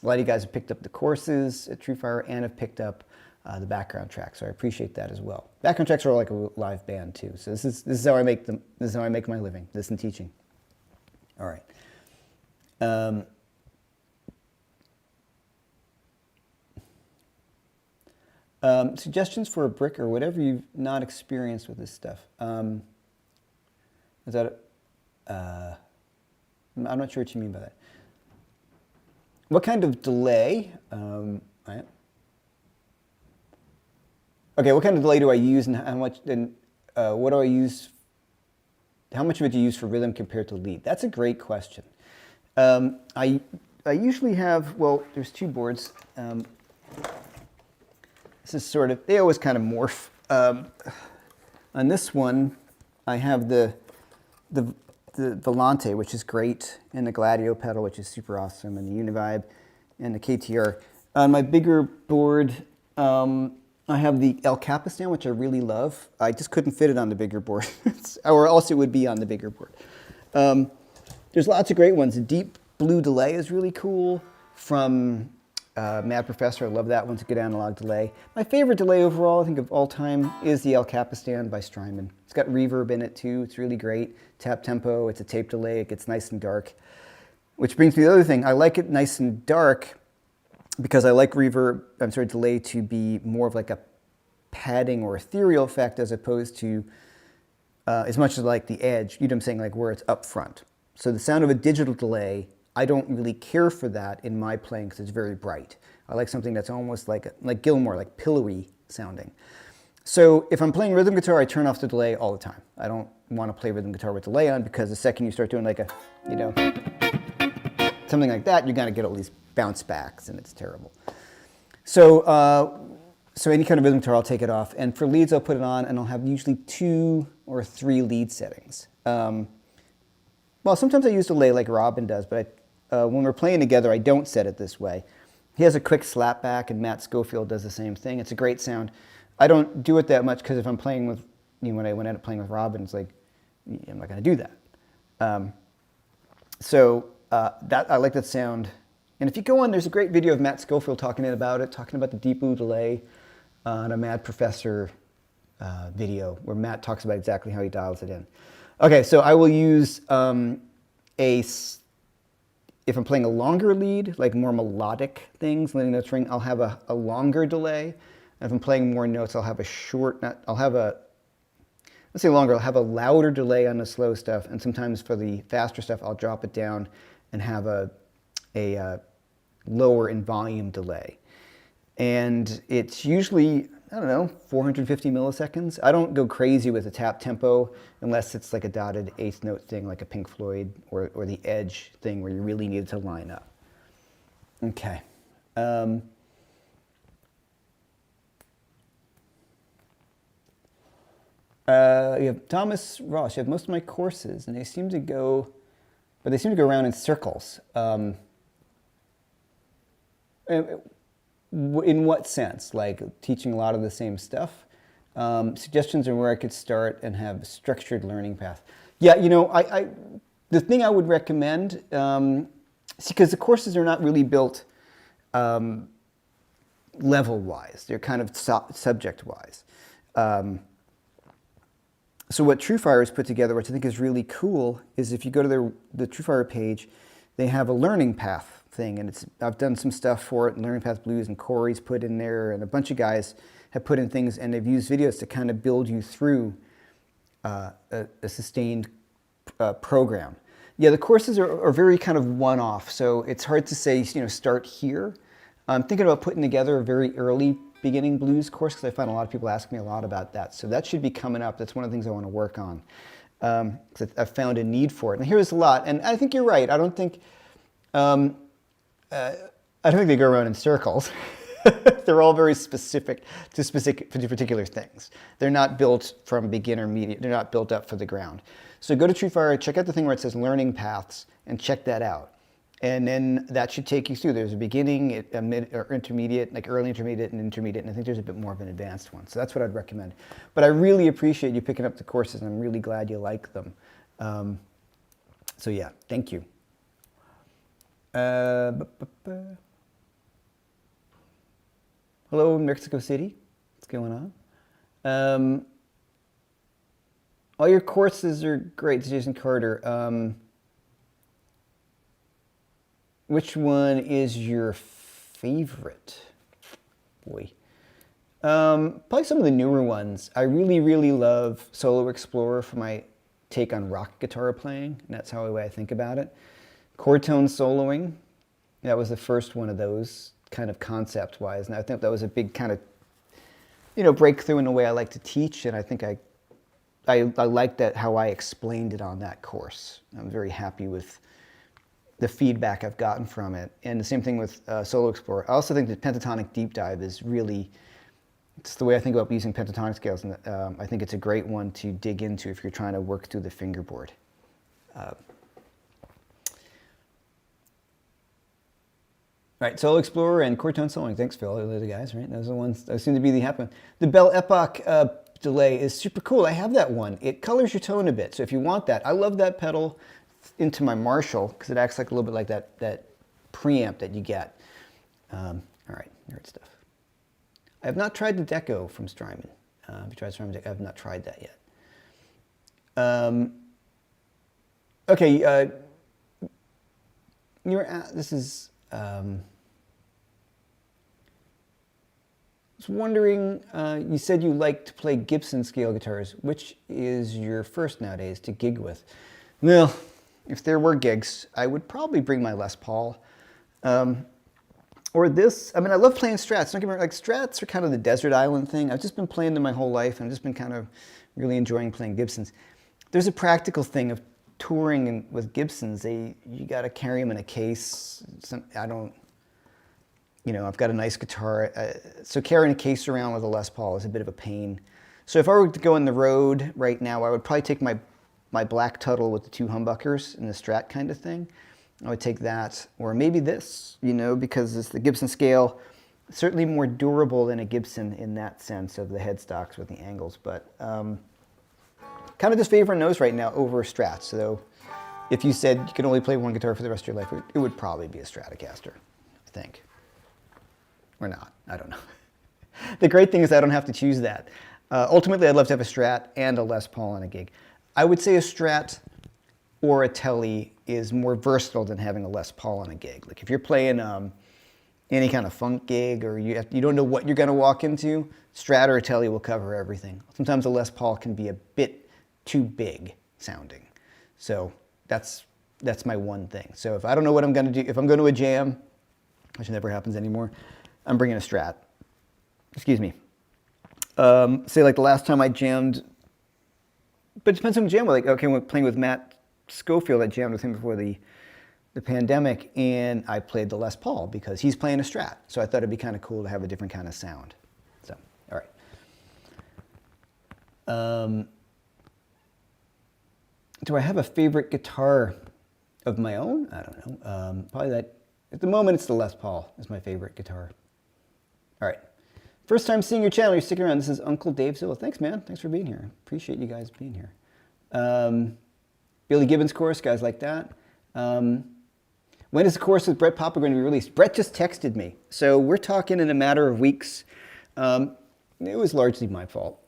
lot of you guys have picked up the courses at TrueFire and have picked up the background tracks. So I appreciate that as well. Background tracks are all like a live band too. So this is how I make them. This is how I make my living. This and teaching. All right. Suggestions for a brick or whatever you've not experienced with this stuff. Is that? I'm not sure what you mean by that. What kind of delay? Okay, what kind of delay do I use, and how much? And what do I use? How much of it do you use for rhythm compared to lead? That's a great question. I usually have, well, there's two boards. This is sort of, they always kind of morph. On this one, I have the Volante, which is great, and the Gladio pedal, which is super awesome, and the Univibe, and the KTR. On my bigger board, I have the El Capistan, which I really love. I just couldn't fit it on the bigger board, or else it would be on the bigger board. There's lots of great ones. The Deep Blue Delay is really cool from Mad Professor. I love that one. It's a good analog delay. My favorite delay overall, I think, of all time is the El Capistan by Strymon. It's got reverb in it too. It's really great. Tap tempo. It's a tape delay. It gets nice and dark. Which brings me to the other thing. I like it nice and dark because I like delay to be more of like a padding or ethereal effect as opposed to as much as like the edge, you know what I'm saying, like where it's up front. So the sound of a digital delay, I don't really care for that in my playing because it's very bright. I like something that's almost like Gilmore, like pillowy sounding. So if I'm playing rhythm guitar, I turn off the delay all the time. I don't want to play rhythm guitar with delay on because the second you start doing like a, you know, something like that, you're gonna get all these bounce backs and it's terrible. So, so any kind of rhythm guitar, I'll take it off. And for leads, I'll put it on and I'll have usually 2 or 3 lead settings. Well, sometimes I use delay like Robin does, but when we're playing together, I don't set it this way. He has a quick slap back, and Matt Schofield does the same thing. It's a great sound. I don't do it that much because if I'm playing with, you know, when I end up playing with Robin, it's like, I'm not going to do that. That I like that sound. And if you go on, there's a great video of Matt Schofield talking about it, talking about the Deep Blue delay on a Mad Professor video where Matt talks about exactly how he dials it in. Okay, so I will use if I'm playing a longer lead, like more melodic things, letting notes ring, I'll have a longer delay. And if I'm playing more notes, I'll have a short, I'll have a, let's say longer, I'll have a louder delay on the slow stuff. And sometimes for the faster stuff, I'll drop it down and have a lower in volume delay. And it's usually, I don't know, 450 milliseconds. I don't go crazy with the tap tempo unless it's like a dotted eighth note thing like a Pink Floyd or the Edge thing where you really need it to line up. Okay. You have Thomas Ross. You have most of my courses, and they seem to go around in circles. In what sense? Like teaching a lot of the same stuff? Suggestions on where I could start and have a structured learning path. Yeah, you know, the thing I would recommend, because the courses are not really built level-wise. They're kind of subject-wise. So what TrueFire has put together, which I think is really cool, is if you go to the TrueFire page, they have a learning path thing, and I've done some stuff for it, and Learning Path Blues and Corey's put in there, and a bunch of guys have put in things, and they've used videos to kind of build you through a sustained program. Yeah, the courses are very kind of one-off, so it's hard to say, you know, start here. I'm thinking about putting together a very early beginning blues course because I find a lot of people ask me a lot about that. So that should be coming up. That's one of the things I want to work on because I've found a need for it. And here's a lot. And I think you're right. I don't think they go around in circles. They're all very specific to particular things. They're not built from beginner medium. They're not built up for the ground. So go to TrueFire, check out the thing where it says learning paths, and check that out. And then that should take you through. There's a beginning, a mid, or intermediate, like early intermediate and intermediate, and I think there's a bit more of an advanced one. So that's what I'd recommend. But I really appreciate you picking up the courses, and I'm really glad you like them. So yeah, thank you. Hello, Mexico City. What's going on? All your courses are great, Jason Carter. Which one is your favorite? Boy. Probably some of the newer ones. I really, really love Solo Explorer for my take on rock guitar playing, and that's how I think about it. Chord tone soloing, that was the first one of those, kind of concept-wise, and I think that was a big kind of, you know, breakthrough in the way I like to teach, and I think I liked that, how I explained it on that course. I'm very happy with the feedback I've gotten from it. And the same thing with Solo Explorer. I also think that pentatonic deep dive is really, it's the way I think about using pentatonic scales, and I think it's a great one to dig into if you're trying to work through the fingerboard. Right, Solo Explorer and chord tone soloing. Thanks, Phil. Those are the guys, right? Those are the ones that seem to be the happen. The Bell Epoch delay is super cool. I have that one. It colors your tone a bit, so if you want that, I love that pedal into my Marshall because it acts like a little bit like that preamp that you get. All right, nerd stuff. I have not tried the Deco from Strymon. Have you tried Strymon Deco? I have not tried that yet. Okay, this is. I was wondering, you said you like to play Gibson scale guitars. Which is your first nowadays to gig with? Well, if there were gigs, I would probably bring my Les Paul. Or this, I mean, I love playing Strats. Don't get me wrong, like Strats are kind of the desert island thing. I've just been playing them my whole life, and I've just been kind of really enjoying playing Gibsons. There's a practical thing of touring with Gibsons. You got to carry them in a case. I've got a nice guitar. So carrying a case around with a Les Paul is a bit of a pain. So if I were to go on the road right now, I would probably take my black Tuttle with the two humbuckers and the Strat kind of thing. I would take that, or maybe this, because it's the Gibson scale, certainly more durable than a Gibson in that sense of the headstocks with the angles, but kind of just favoring those right now over Strats. So if you said you could only play one guitar for the rest of your life, it would probably be a Stratocaster, I think. Or not, I don't know. The great thing is I don't have to choose that. Ultimately, I'd love to have a Strat and a Les Paul on a gig. I would say a Strat or a Tele is more versatile than having a Les Paul on a gig. Like if you're playing any kind of funk gig or you don't know what you're going to walk into, Strat or a Tele will cover everything. Sometimes a Les Paul can be a bit too big sounding. So that's my one thing. So if I don't know what I'm going to do, if I'm going to a jam, which never happens anymore, I'm bringing a Strat. Excuse me. Say like the last time I jammed, but it depends on the jam. Like, okay, we're playing with Matt Schofield. I jammed with him before the pandemic, and I played the Les Paul because he's playing a Strat. So I thought it'd be kind of cool to have a different kind of sound. So, all right. Do I have a favorite guitar of my own? I don't know. Probably that. At the moment, it's the Les Paul is my favorite guitar. All right. First time seeing your channel. You're sticking around. This is Uncle Dave Zilla. Thanks, man. Thanks for being here. Appreciate you guys being here. Billy Gibbons chorus, guys like that. When is the chorus with Brett Papa going to be released? Brett just texted me. So we're talking in a matter of weeks. It was largely my fault.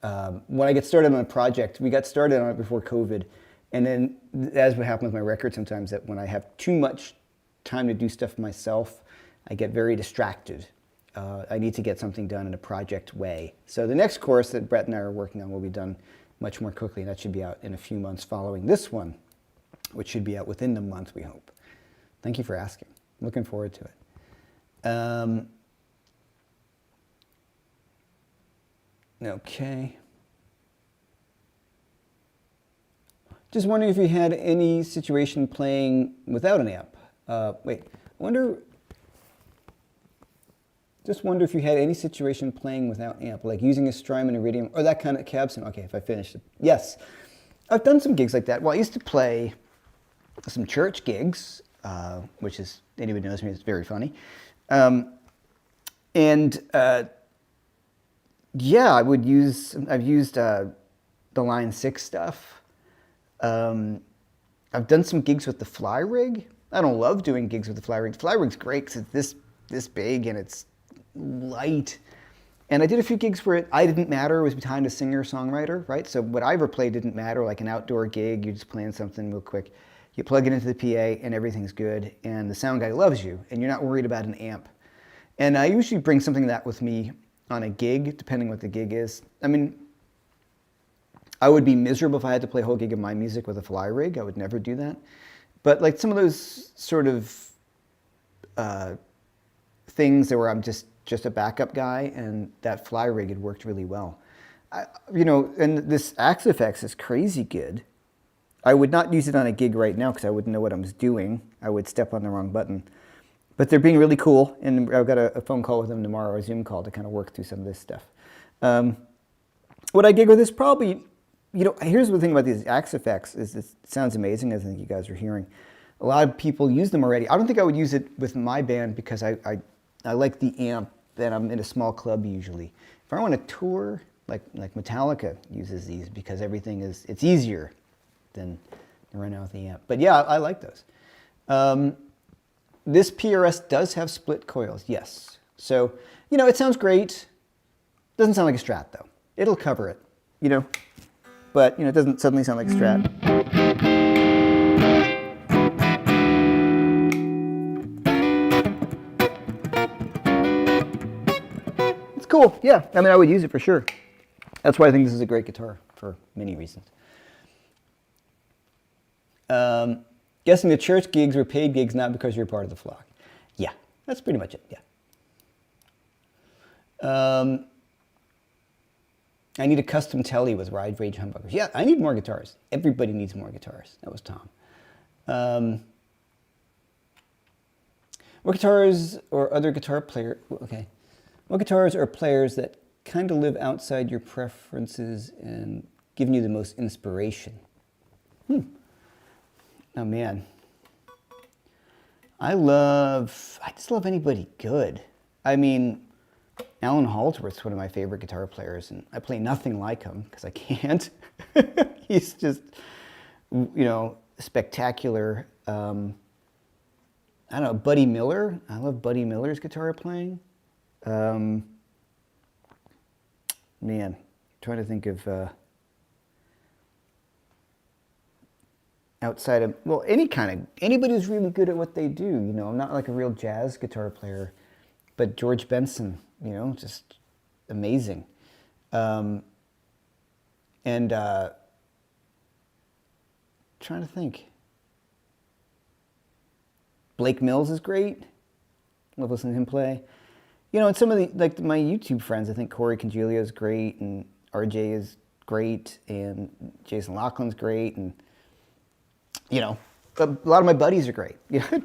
When I get started on a project, we got started on it before COVID. And then, as what happens with my record sometimes, that when I have too much time to do stuff myself, I get very distracted. I need to get something done in a project way. So the next course that Brett and I are working on will be done much more quickly. And that should be out in a few months following this one, which should be out within the month, we hope. Thank you for asking. I'm looking forward to it. Okay. Just wondering if you had any situation playing without an amp. Just wonder if you had any situation playing without amp, like using a Strymon Iridium or that kind of cab sound. Okay, if I finished it. Yes, I've done some gigs like that. Well, I used to play some church gigs, which is, anybody knows me, it's very funny. Yeah, I've used the Line 6 stuff. I've done some gigs with the Fly Rig. I don't love doing gigs with the Fly Rig. The Fly Rig's great because it's this big and it's light. And I did a few gigs where I didn't matter. It was behind a singer-songwriter, right? So what I ever played didn't matter, like an outdoor gig. You're just playing something real quick. You plug it into the PA and everything's good. And the sound guy loves you and you're not worried about an amp. And I usually bring something like that with me on a gig, depending what the gig is. I mean, I would be miserable if I had to play a whole gig of my music with a Fly Rig. I would never do that. But like some of those sort of things where I'm just a backup guy, and that Fly Rig had worked really well. And this Axe-Fx is crazy good. I would not use it on a gig right now because I wouldn't know what I was doing. I would step on the wrong button. But they're being really cool, and I've got a phone call with them tomorrow, a Zoom call to kind of work through some of this stuff. Would I gig with this? Probably. Here's the thing about these Axe-Fx is it sounds amazing, as I think you guys are hearing. A lot of people use them already. I don't think I would use it with my band because I like the amp, and I'm in a small club usually. If I want to tour, like Metallica uses these because it's easier than running out with the amp. But yeah, I like those. This PRS does have split coils, yes. So, it sounds great. Doesn't sound like a Strat though. It'll cover it, but it doesn't suddenly sound like a Strat. It's cool, yeah. I mean, I would use it for sure. That's why I think this is a great guitar for many reasons. Guessing the church gigs were paid gigs, not because you're part of the flock. Yeah, that's pretty much it, yeah. I need a custom Tele with Ride Rage humbuckers. Yeah, I need more guitars. Everybody needs more guitars. That was Tom. What guitars or other guitar player, okay. What guitars or players that kind of live outside your preferences and giving you the most inspiration? Oh man. I just love anybody good. I mean, Alan Halter's one of my favorite guitar players, and I play nothing like him because I can't. He's just, spectacular. I don't know, Buddy Miller. I love Buddy Miller's guitar playing. Man, trying to think of outside of, well, anybody who's really good at what they do, you know. I'm not like a real jazz guitar player, but George Benson, you know, just amazing. And trying to think. Blake Mills is great. Love listening to him play. You know, and some of the, like my YouTube friends, I think Corey Congilio is great, and RJ is great, and Jason Laughlin's great, and, you know, a lot of my buddies are great. You know,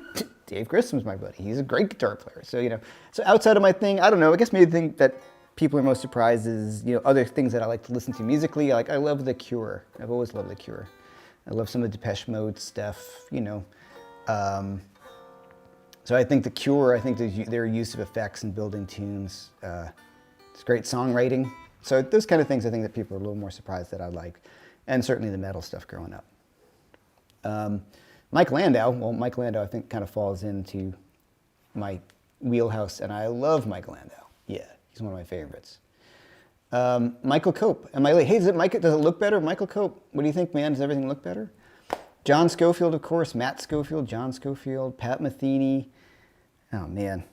Dave Grissom's my buddy. He's a great guitar player. So, you know, so outside of my thing, I don't know, I guess maybe the thing that people are most surprised is, you know, other things that I like to listen to musically. I love The Cure. I've always loved The Cure. I love some of the Depeche Mode stuff, you know. So I think The Cure, I think their use of effects and building tunes, it's great songwriting. So those kind of things I think that people are a little more surprised that I like. And certainly the metal stuff growing up. Mike Landau, well, Mike Landau I think kind of falls into my wheelhouse, and I love Mike Landau. Yeah, he's one of my favorites. Michael Cope, am I late? Hey, does it look better? Michael Cope, what do you think, man? Does everything look better? John Scofield, of course, Matt Scofield, John Scofield, Pat Metheny. Oh, man.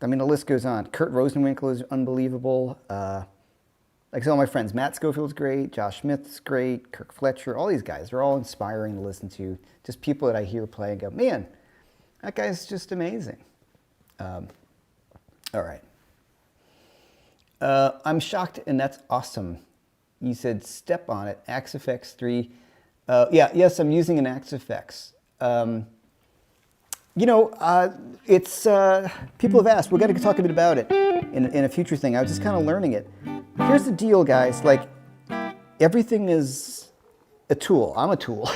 I mean, the list goes on. Kurt Rosenwinkel is unbelievable. Like all my friends, Matt Scofield's great, Josh Smith's great, Kirk Fletcher, all these guys. They're all inspiring to listen to. Just people that I hear play and go, man, that guy's just amazing. All right. I'm shocked, and that's awesome. You said step on it, Axe FX 3. Yes, I'm using an Axe FX. You know, it's, people have asked, we're going to talk a bit about it in a future thing. I was just kind of learning it. Here's the deal, guys, like, everything is a tool. I'm a tool.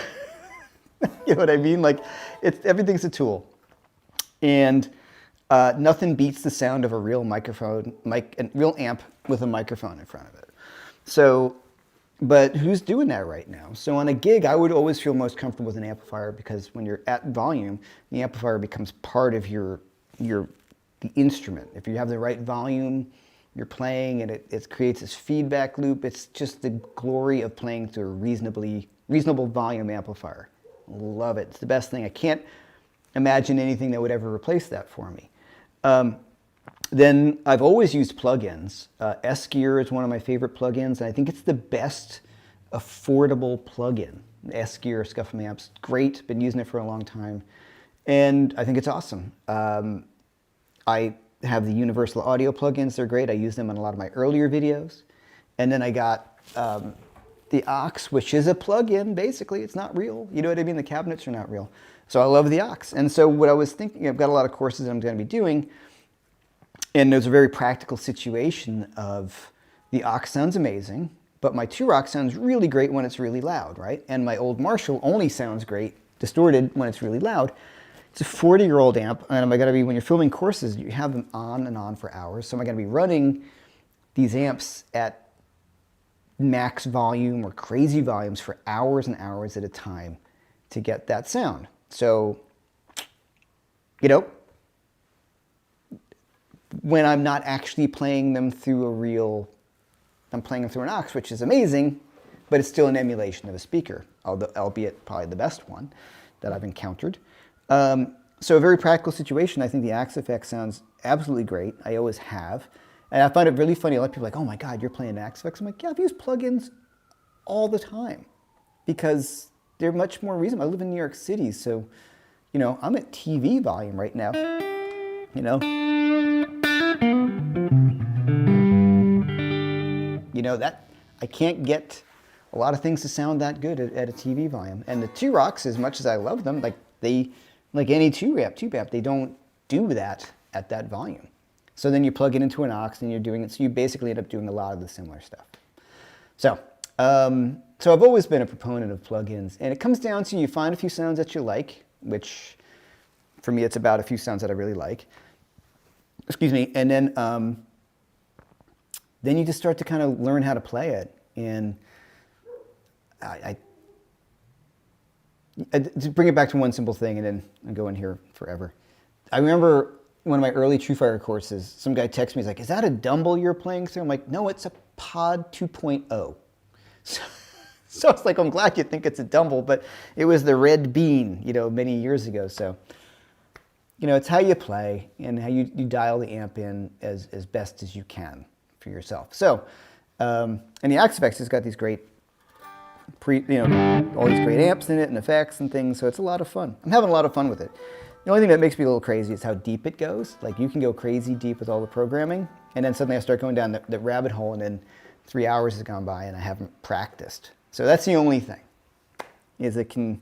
You know what I mean? Like, everything's a tool. And nothing beats the sound of a real microphone, a real amp with a microphone in front of it. So, but who's doing that right now? So on a gig, I would always feel most comfortable with an amplifier, because when you're at volume, the amplifier becomes part of the instrument. If you have the right volume, you're playing, and it creates this feedback loop. It's just the glory of playing through a reasonable volume amplifier. Love it. It's the best thing. I can't imagine anything that would ever replace that for me. Then I've always used plugins. S-Gear is one of my favorite plugins, and I think it's the best affordable plugin. S-Gear, Scuffum Amps, great. Been using it for a long time, and I think it's awesome. I have the Universal Audio plugins. They're great. I use them in a lot of my earlier videos. And then I got the Aux, which is a plugin, basically. It's not real. You know what I mean? The cabinets are not real. So I love the Aux. And so what I was thinking, I've got a lot of courses that I'm going to be doing, and there's a very practical situation of the Aux sounds amazing, but my Two-Rock sounds really great when it's really loud, right? And my old Marshall only sounds great distorted when it's really loud. It's a 40-year-old amp, and am I gonna be, when you're filming courses, you have them on and on for hours. So am I gonna be running these amps at max volume or crazy volumes for hours and hours at a time to get that sound? So, you know, when I'm not actually playing them through I'm playing them through an Aux, which is amazing, but it's still an emulation of a speaker, albeit probably the best one that I've encountered. So a very practical situation. I think the Axe FX sounds absolutely great. I always have. And I find it really funny. A lot of people are like, oh my God, you're playing Axe FX. I'm like, yeah, I've used plugins all the time because they're much more reasonable. I live in New York City, so, you know, I'm at TV volume right now, you know. You know, that I can't get a lot of things to sound that good at a TV volume. And the Two-Rocks, as much as I love them, like any tube amp, they don't do that at that volume. So then you plug it into an Aux and you're doing it. So you basically end up doing a lot of the similar stuff. So, so I've always been a proponent of plugins, and it comes down to you find a few sounds that you like, which for me it's about a few sounds that I really like. Excuse me, and then you just start to kind of learn how to play it. And to bring it back to one simple thing, and then I'll go in here forever. I remember one of my early TrueFire courses, some guy texted me, he's like, is that a Dumble you're playing through? I'm like, no, it's a Pod 2.0. So it's like, I'm glad you think it's a Dumble, but it was the red bean, many years ago. So, it's how you play and how you dial the amp in as best as you can for yourself. So, and the Axe-Fx has got these great all these great amps in it and effects and things, so it's a lot of fun. I'm having a lot of fun with it. The only thing that makes me a little crazy is how deep it goes. Like, you can go crazy deep with all the programming, and then suddenly I start going down the rabbit hole, and then 3 hours has gone by and I haven't practiced. So that's the only thing, is it can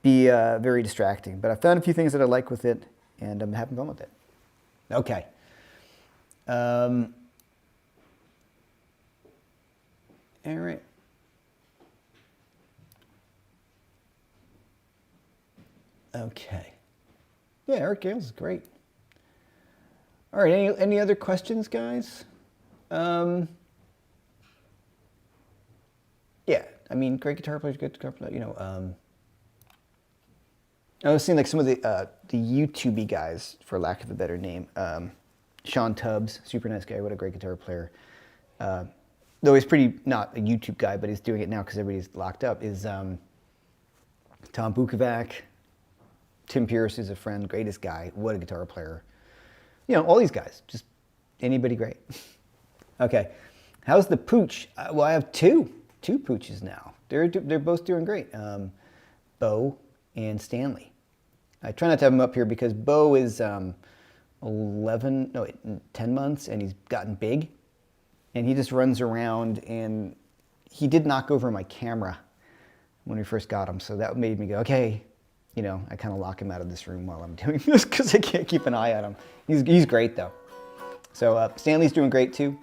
be very distracting. But I found a few things that I like with it, and I'm having fun with it. Okay. All right. Okay. Yeah, Eric Gales is great. All right, any other questions, guys? Yeah, I mean, great guitar players, good guitar player, I was seeing like some of the YouTubey guys, for lack of a better name. Sean Tubbs, super nice guy, what a great guitar player. Though he's not a YouTube guy, but he's doing it now because everybody's locked up, is Tom Bukovac. Tim Pierce is a friend, greatest guy, what a guitar player. All these guys, just anybody great. Okay, how's the pooch? Well, I have two pooches now. They're both doing great. Bo and Stanley. I try not to have him up here because Bo is 10 months, and he's gotten big. And he just runs around, and he did knock over my camera when we first got him. So that made me go, okay, I kind of lock him out of this room while I'm doing this because I can't keep an eye on him. He's great, though. So Stanley's doing great, too.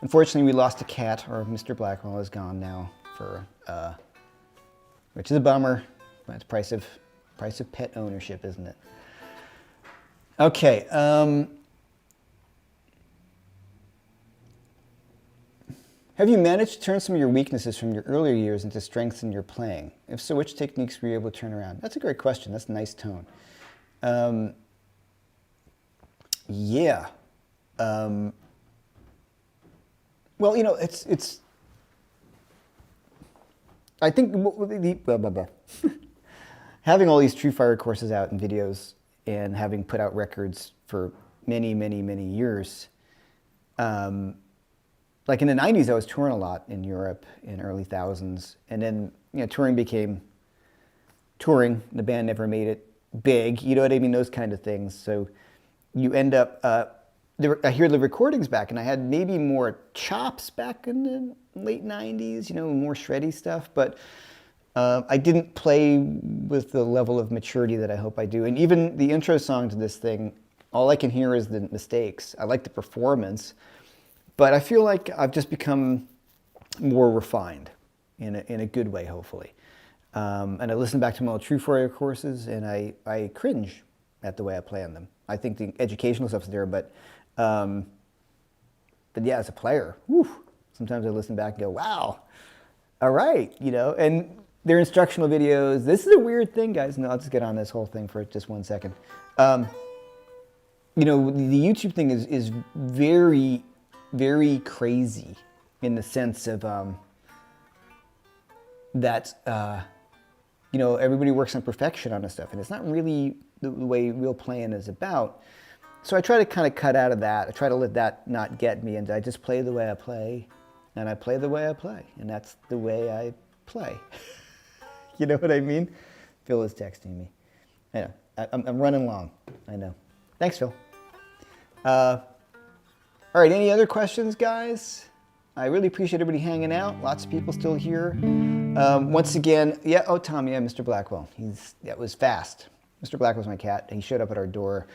Unfortunately, we lost a cat, or Mr. Blackwell is gone now, which is a bummer. But it's price of pet ownership, isn't it? Okay. Have you managed to turn some of your weaknesses from your earlier years into strengths in your playing? If so, which techniques were you able to turn around? That's a great question. That's a nice tone. Yeah. Well, it's. I think having all these True Fire courses out and videos, and having put out records for many, many, many years. Like in the 90s, I was touring a lot in Europe in early thousands. And then, touring became touring. The band never made it big. You know what I mean? Those kind of things. So you end up, I hear the recordings back, and I had maybe more chops back in the late 90s, more shreddy stuff. But I didn't play with the level of maturity that I hope I do. And even the intro song to this thing, all I can hear is the mistakes. I like the performance. But I feel like I've just become more refined in a good way, hopefully. And I listen back to my old True Fire courses, and I cringe at the way I play on them. I think the educational stuff's there, but yeah, as a player, sometimes I listen back and go, wow, all right, and they're instructional videos. This is a weird thing, guys. No, I'll just get on this whole thing for just 1 second. The YouTube thing is very, very crazy in the sense of that everybody works on perfection on this stuff, and it's not really the way real playing is about. So I try to kind of cut out of that. I try to let that not get me, and I just play the way I play, and I play the way I play, and that's the way I play. You know what I mean? Phil is texting me. I know. I'm running long. I know. Thanks, Phil. All right, any other questions, guys? I really appreciate everybody hanging out. Lots of people still here. Once again, yeah, Tom, yeah, Mr. Blackwell. That was fast. Mr. Blackwell's my cat. He showed up at our door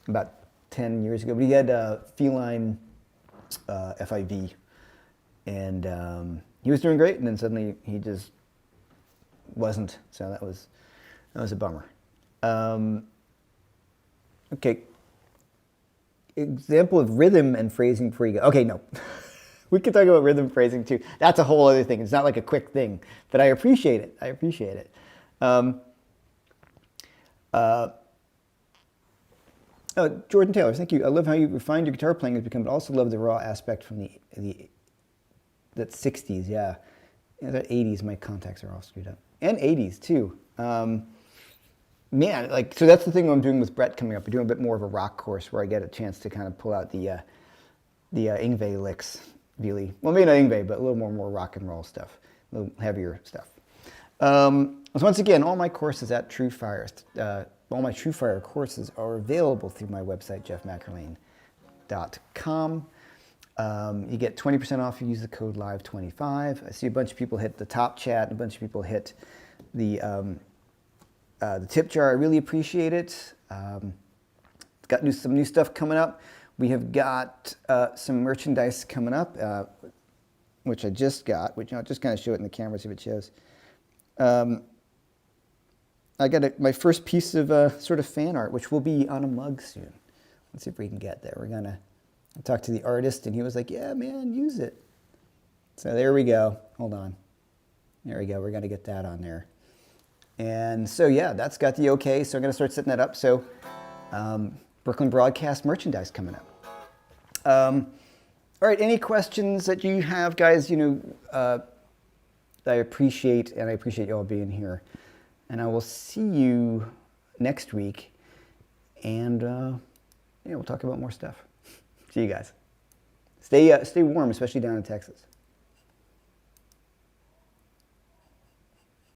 about 10 years ago, but he had feline FIV, and he was doing great, and then suddenly he just wasn't, so that was a bummer. Okay. Example of rhythm and phrasing before you go. Okay, no. We could talk about rhythm phrasing too. That's a whole other thing. It's not like a quick thing, but I appreciate it. I appreciate it. Jordan Taylor, thank you. I love how you refined your guitar playing has become, but also love the raw aspect from that 60s, yeah. Yeah, the 80s, my contacts are all screwed up. And 80s too. Man, like, so that's the thing I'm doing with Brett coming up. We're doing a bit more of a rock course where I get a chance to kind of pull out the Yngwie licks, really. Well, maybe not Yngwie, but a little more rock and roll stuff, a little heavier stuff. So once again, all my courses at TrueFire, all my TrueFire courses are available through my website, jeffmcearlain.com. You get 20% off if you use the code LIVE25. I see a bunch of people hit the top chat, and a bunch of people hit the tip jar. I really appreciate it. Got some new stuff coming up. We have got some merchandise coming up, which I just got, which I'll just kind of show it in the camera, see if it shows. I got my first piece of sort of fan art, which will be on a mug soon. Let's see if we can get there. We're gonna talk to the artist, and he was like, "Yeah, man, use it." So there we go. Hold on. There we go. We're gonna get that on there. And so yeah, that's got the okay. So I'm gonna start setting that up. So Brooklyn Broadcast merchandise coming up. All right. Any questions that you have, guys? You know, I appreciate, and I appreciate you all being here. And I will see you next week, and yeah, we'll talk about more stuff. See you guys. Stay warm, especially down in Texas.